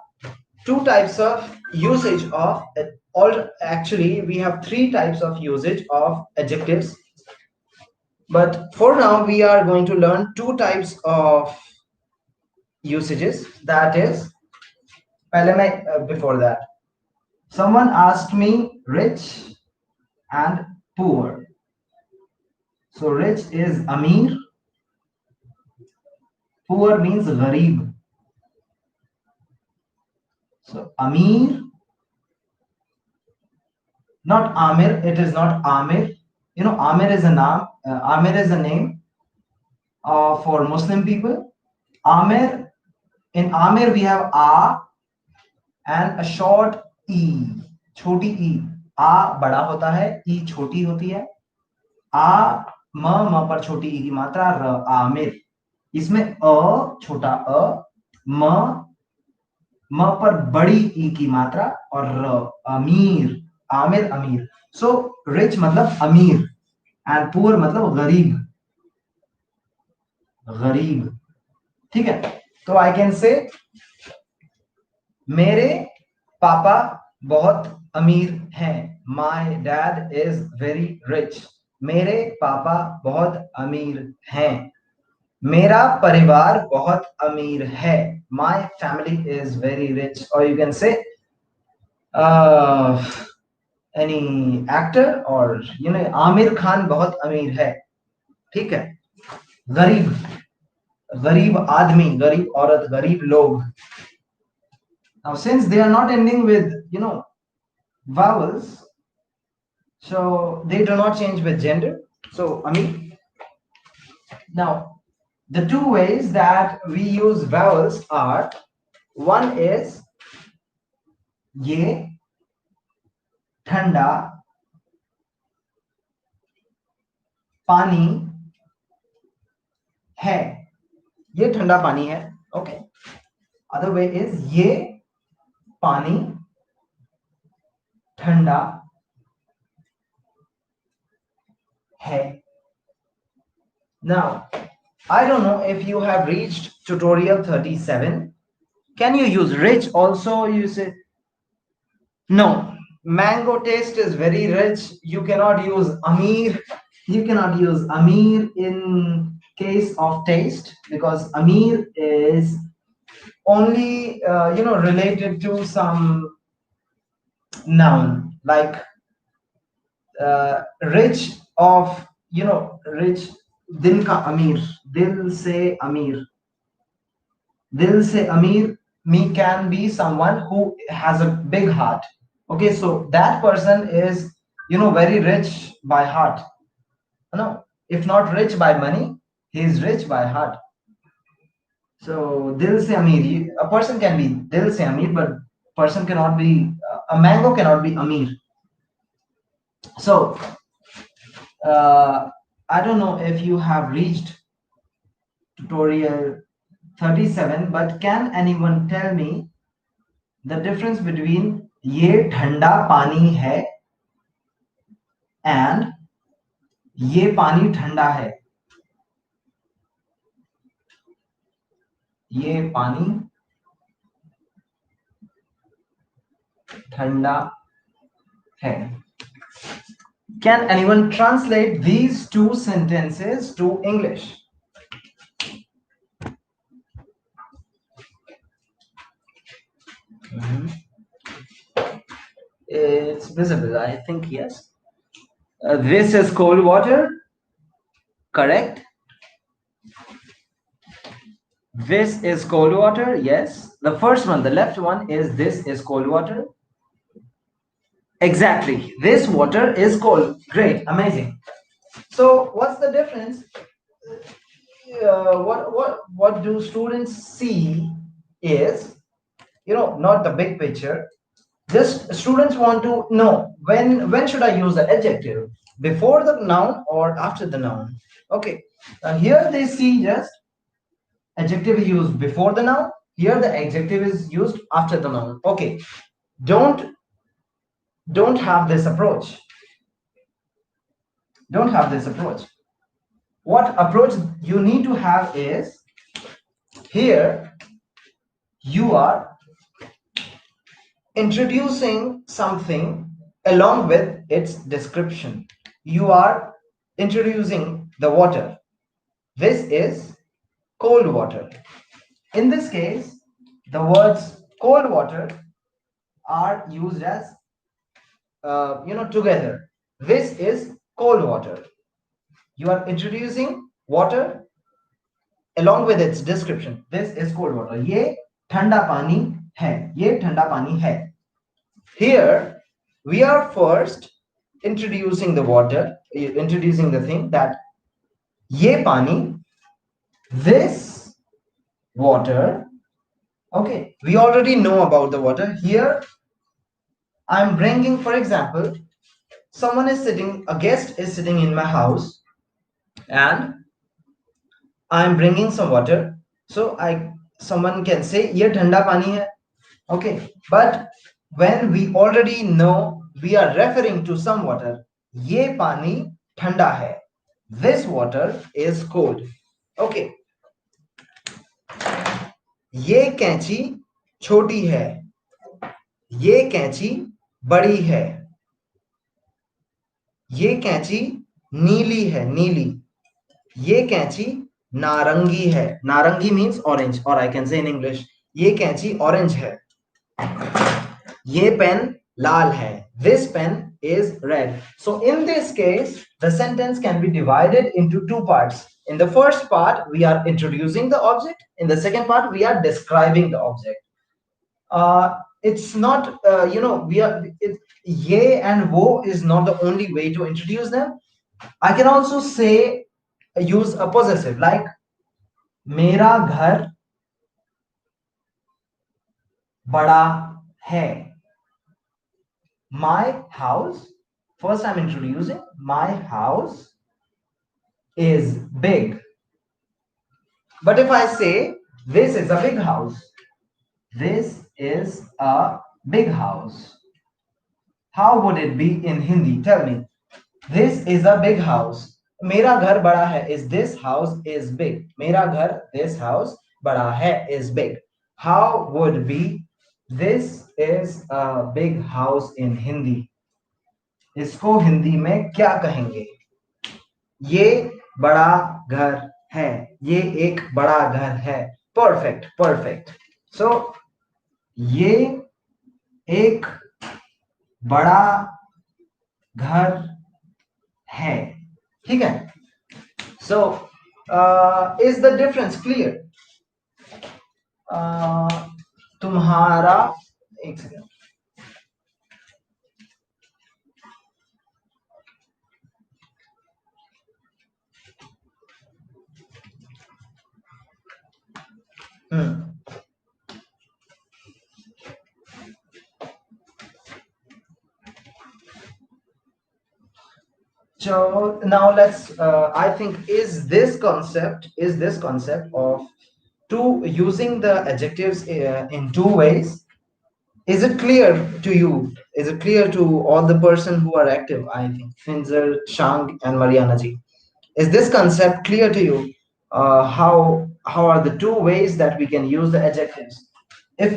two types of usage of, or actually we have three types of usage of adjectives, but for now we are going to learn two types of usages. That is, before that, someone asked me rich and poor. So rich is Amir, poor means Gharib. So Amir, not Amir, it is not Amir. You know, Amir is a name. Amir is a name for Muslim people. Amir, in Amir we have A and a short E, छोटी E. A बड़ा होता है, E छोटी होती है. आ म पर छोटी ई की मात्रा र, आमिर. इसमें अ छोटा अ, म पर बड़ी ई की मात्रा और र, अमीर, आमिर अमीर. सो रिच मतलब अमीर एंड पुअर मतलब गरीब, गरीब. ठीक है, तो आई कैन से मेरे पापा बहुत अमीर हैं. My dad is very rich. मेरे पापा बहुत अमीर हैं. मेरा परिवार बहुत अमीर है. My family is very rich. और you can say any actor और यू नो आमिर खान बहुत अमीर है. ठीक है. गरीब, गरीब आदमी, गरीब औरत, गरीब लोग. Now since they are not ending with vowels, so they do not change with gender. So Amir. Now the two ways that we use vowels are, one is ये ठंडा पानी है. ये ठंडा पानी है. Okay. Other way is ये पानी ठंडा है. Now I don't know if you have reached tutorial 37. Can you use rich also? You say no, mango taste is very rich. You cannot use Amir. You cannot use Amir in case of taste, because Amir is only related to some noun, like rich of rich. Dil ka Amir, dil se Amir. Dil se Amir me can be someone who has a big heart. Okay, so that person is very rich by heart. No, if not rich by money, he is rich by heart. So dil se Amir, a person can be dil se Amir, but person cannot be, a mango cannot be Amir. So I don't know if you have reached tutorial 37, but can anyone tell me the difference between ये ठंडा पानी है and ये पानी ठंडा है? ये पानी ठंडा है. Can anyone translate these two sentences to English? It's visible, I think, yes. This is cold water, correct? This is cold water, yes. The first one, the left one, is this is cold water. Exactly, this water is cold. Great, amazing. So what's the difference? What do students see is, not the big picture. Just students want to know when should I use the adjective, before the noun or after the noun. Okay, here they see just adjective is used before the noun. Here the adjective is used after the noun. Okay, don't have this approach. Don't have this approach. What approach you need to have is, here you are introducing something along with its description. You are introducing the water. This is cold water. In this case, the words cold water are used as together. This is cold water. You are introducing water along with its description. This is cold water. ये ठंडा पानी है. ये ठंडा पानी है. Here we are first introducing the water, introducing the thing that ये पानी, this water. Okay, we already know about the water. Here I'm bringing, for example, someone is sitting, a guest is sitting in my house, and I'm bringing some water. So someone can say ये ठंडा पानी है. Okay, but when we already know we are referring to some water, ये पानी ठंडा है. This water is cold. Okay, ये कैंची छोटी है. ये कैंची बड़ी है. ये कैंची नीली है. नीली. ये कैंची नारंगी है. नारंगी means orange, or I can say in English, ये कैंची orange है. ये पेन लाल है. This pen is red. So in this case, the sentence can be divided into two parts. In the first part, we are introducing the object. In the second part, we are describing the object. It's not, ye and wo is not the only way to introduce them. I can also say, use a possessive like मेरा घर बड़ा है. My house, first I'm introducing, my house is big. But if I say this is a big house, this is a big house, how would it be in Hindi? Tell me. This is a big house. मेरा घर बड़ा है is this house is big. मेरा घर, this house, बड़ा है is big. How would be this is a big house in Hindi? इसको हिंदी में क्या कहेंगे? ये बड़ा घर है. ये एक बड़ा घर है. Perfect, perfect. So ये एक बड़ा घर है. ठीक है. So is the difference clear? तुम्हारा, एक second. So now let's, I think, is this concept of using the adjectives in two ways, is it clear to you? Is it clear to all the person who are active? I think Finzer, Shang, and Mariana ji. Is this concept clear to you? How are the two ways that we can use the adjectives?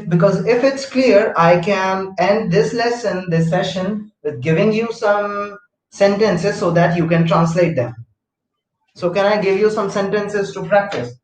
Because if it's clear, I can end this lesson, this session, with giving you some sentences so that you can translate them. So can I give you some sentences to practice?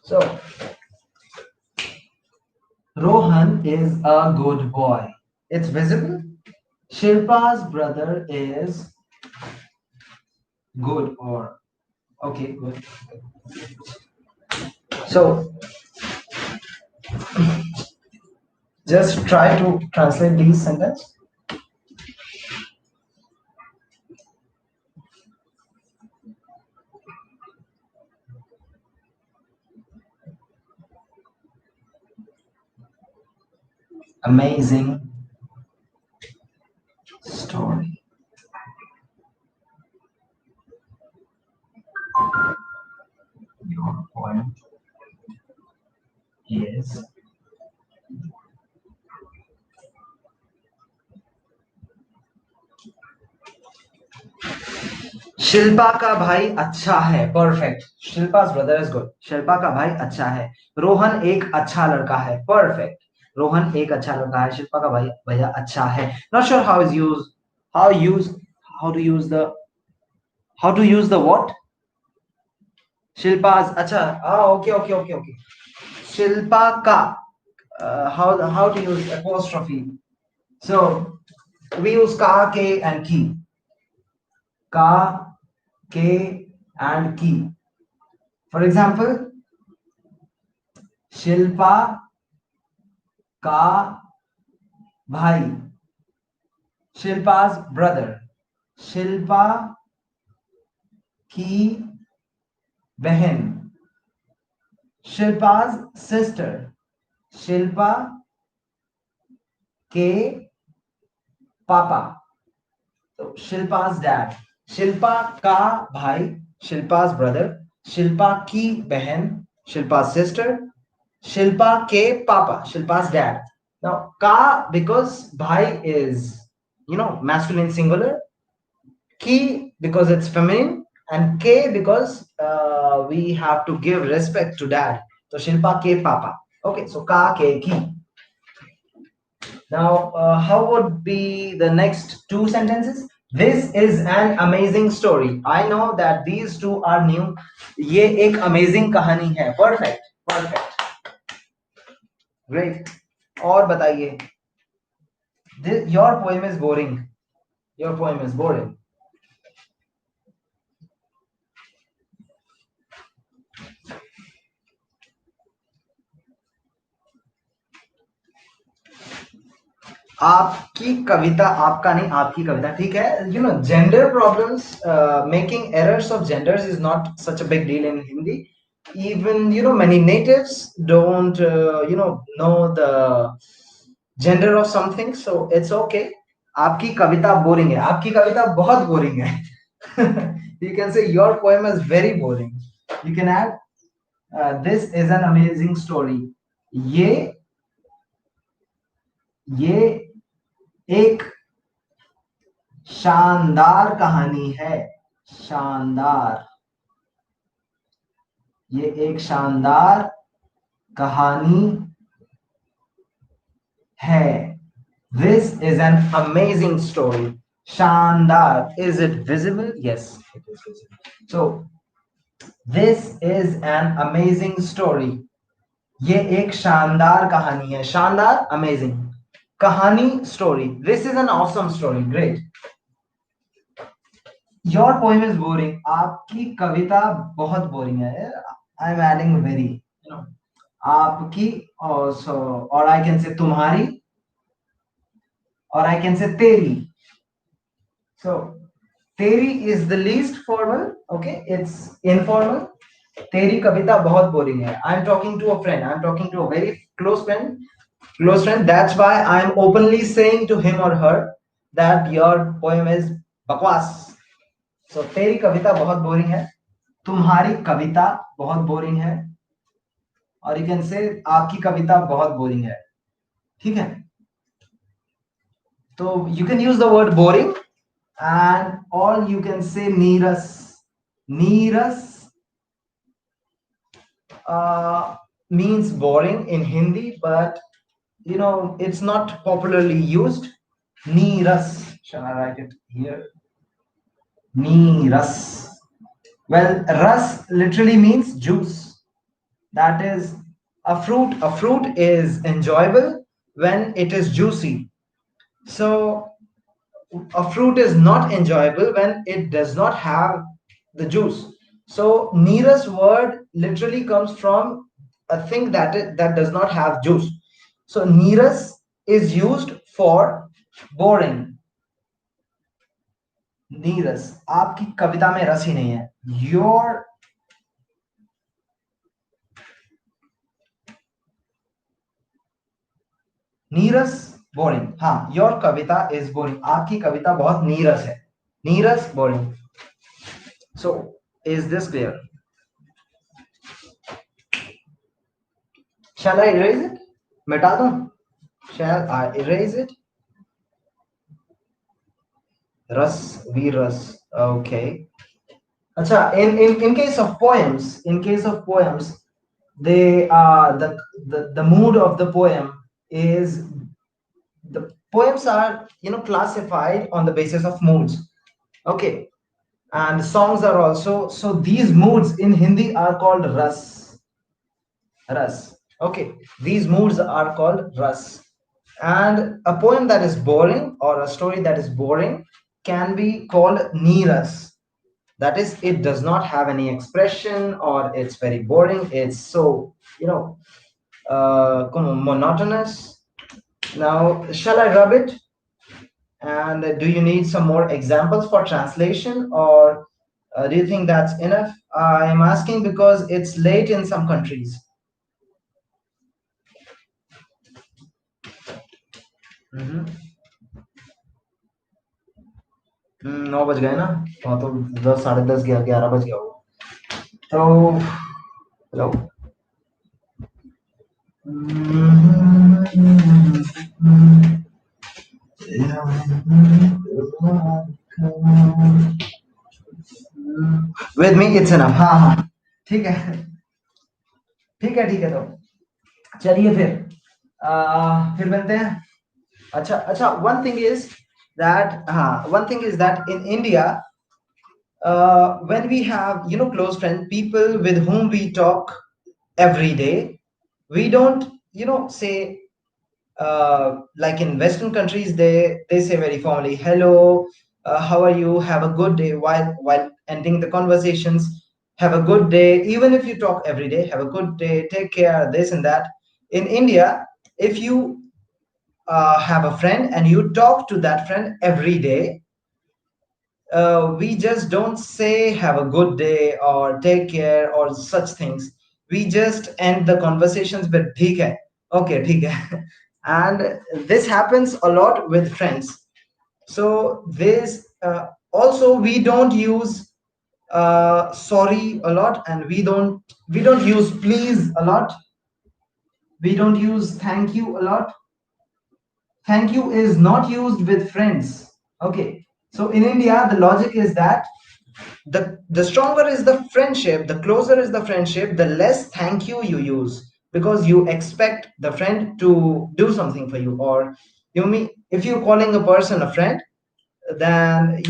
So, Rohan is a good boy. It's visible. Shilpa's brother is good, or okay, good. So, just try to translate these sentences. amazing story. Your point is Shilpa का भाई अच्छा है. Perfect. Shilpa's brother is good. Shilpa का भाई अच्छा है. रोहन एक अच्छा लड़का है. परफेक्ट. रोहन एक अच्छा लड़का है. शिल्पा का भाई भैया अच्छा है. Not sure how is use how use how to use the what? शिल्पा's. अच्छा. Okay. शिल्पा का. How to use apostrophe. So we use ka, ke and ki. Ka, ke and ki. For example, Shilpa का भाई. शिल्पा's brother. शिल्पा की बहन. शिल्पा's sister. Shilpa के पापा. तो शिल्पा's dad. Shilpa का भाई. शिल्पा's brother. शिल्पा की बहन. शिल्पा's sister. शिल्पा के पापा. Shilpa's dad. Now ka, because bhai is masculine singular. Ki because it's feminine, and ke because we have to give respect to dad. So Shilpa ke papa. Okay, so ka, ke, ki. Now how would be the next two sentences? This is an amazing story. I know that these two are new. ये एक amazing कहानी है. Perfect. Great. और बताइए. Your poem is boring. आपकी कविता. आपका नहीं, आपकी कविता. ठीक है. Gender problems, making errors of genders is not such a big deal in Hindi. Even many natives don't know the gender of something, so it's okay. आपकी कविता boring है. आपकी कविता बहुत बोरिंग है. You can say your poem is very boring. You can add this is an amazing story. ये एक शानदार कहानी है. शानदार. ये एक शानदार कहानी है. This is an amazing story. शानदार. Is it visible? Yes, it is visible. So this is an amazing story. ये एक शानदार कहानी है. शानदार, amazing. कहानी, story. This is an awesome story. Great. Your poem is boring. आपकी कविता बहुत boring है. I am adding very. आपकी also, or I can say तुम्हारी, or I can say तेरी. So तेरी is the least formal. Okay, it's informal. तेरी कविता बहुत boring है. I am talking to a friend. I am talking to a very close friend. That's why I am openly saying to him or her that your poem is बकवास. So तेरी कविता बहुत boring है. तुम्हारी कविता बहुत boring है. और you can say आपकी कविता बहुत बोरिंग है. ठीक है. तो you can use the word boring, and or you can say नीरस. नीरस means boring in Hindi, but it's not popularly used. नीरस. Shall I write it here? नीरस. Well, ras literally means juice. That is a fruit. A fruit is enjoyable when it is juicy. So a fruit is not enjoyable when it does not have the juice. So Neera's word literally comes from a thing that does not have juice. So Neera's is used for boring. नीरस. आपकी कविता में रस ही नहीं है. Your नीरस boring. हाँ, your Kavita is boring. आपकी कविता बहुत नीरस है. नीरस boring. So is this clear? Shall I erase it? मिटा दूं? Shall I erase it? Rus, we rus. Okay. Acha, in case of poems, they the mood of the poem is, the poems are classified on the basis of moods. Okay. And songs are also, so these moods in Hindi are called ras. Okay, these moods are called ras. And a poem that is boring or a story that is boring can be called niras. That is, it does not have any expression, or it's very boring. It's so, como monotonous. Now, shall I rub it? And do you need some more examples for translation, or do you think that's enough? I'm asking because it's late in some countries. Mhm. 9 बज गए ना. हाँ, तो 10, 10:30, 11 बज गया होगा. तो hello. With me it's enough. हाँ हाँ, ठीक है. ठीक है, ठीक है. तो चलिए फिर मिलते हैं. अच्छा अच्छा, one thing is that in India, when we have close friends, people with whom we talk every day, we don't say, like in Western countries, they say very formally, hello, how are you, have a good day, while ending the conversations. Have a good day. Even if you talk every day, have a good day, take care, this and that. In India, if you have a friend and you talk to that friend every day, we just don't say have a good day or take care or such things. We just end the conversations with theek hai, okay, theek hai. And this happens a lot with friends. So this, also we don't use sorry a lot, and we don't use please a lot. We don't use thank you a lot. Thank you is not used with friends. Okay. So in India, the logic is that the stronger is the friendship, the closer is the friendship, the less thank you use, because you expect the friend to do something for you. Or you mean, if you're calling a person a friend, then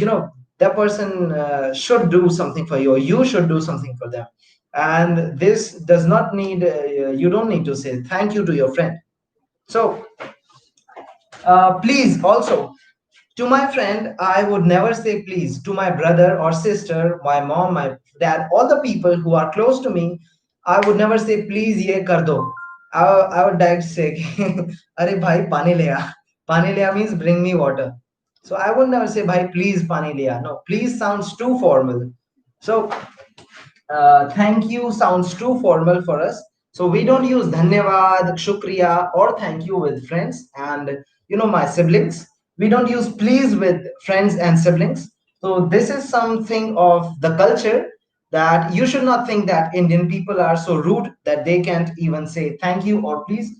that person should do something for you, or you should do something for them. And this does not need, you don't need to say thank you to your friend. So please also, to my friend, I would never say please. To my brother or sister, my mom, my dad, all the people who are close to me, I would never say please ye kar do. I would direct say, "Are bhai pani le aa." Pani le aa means bring me water. So I would never say bhai please pani le aa. No, please sounds too formal. So thank you sounds too formal for us. So we don't use dhanyavad, shukriya, or thank you with friends. And my siblings, we don't use please with friends and siblings. So this is something of the culture, that you should not think that Indian people are so rude that they can't even say thank you or please.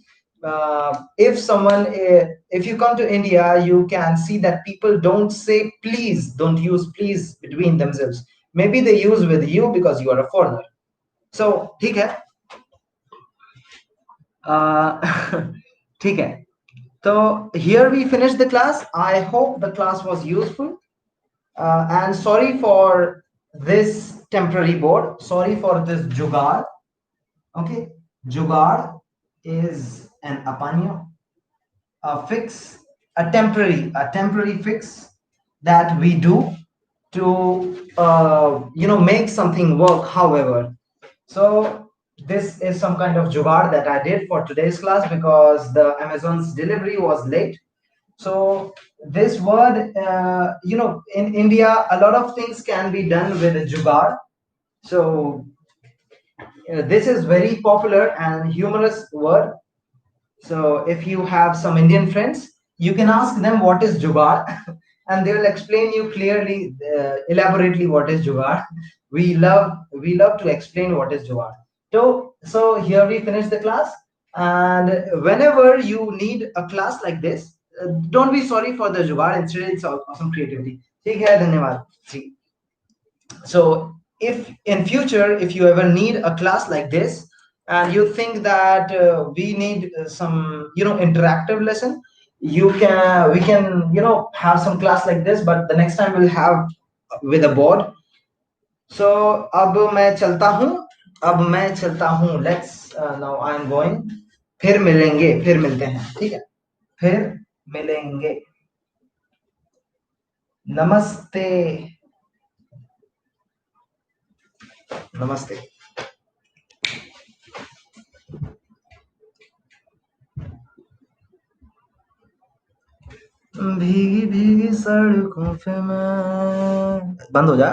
If you come to India, you can see that people don't say please, don't use please between themselves. Maybe they use with you because you are a foreigner. So ठीक है. ठीक है. So here we finish the class. I hope the class was useful. And sorry for this temporary board. Sorry for this jugaad. Okay, jugaad is an apanyo, a fix, a temporary fix that we do to make something work. However, so this is some kind of jugaad that I did for today's class, because the Amazon's delivery was late. So this word, in India, a lot of things can be done with a jugaad. So this is very popular and humorous word. So if you have some Indian friends, you can ask them what is jugaad, and they will explain you clearly, elaborately what is jugaad. We love to explain what is jugaad. So here we finish the class, and whenever you need a class like this, don't be sorry for the jugaad. Instead, it's awesome creativity. ठीक है, धन्यवाद जी. So if in future, if you ever need a class like this, and you think that we need some interactive lesson, we can have some class like this, but the next time we'll have with a board. So अब मैं चलता हूँ let's now I'm going. फिर मिलते हैं, ठीक है, फिर मिलेंगे. नमस्ते. नमस्ते. भीगी भीगी सड़कों पे मैं बंद हो जा.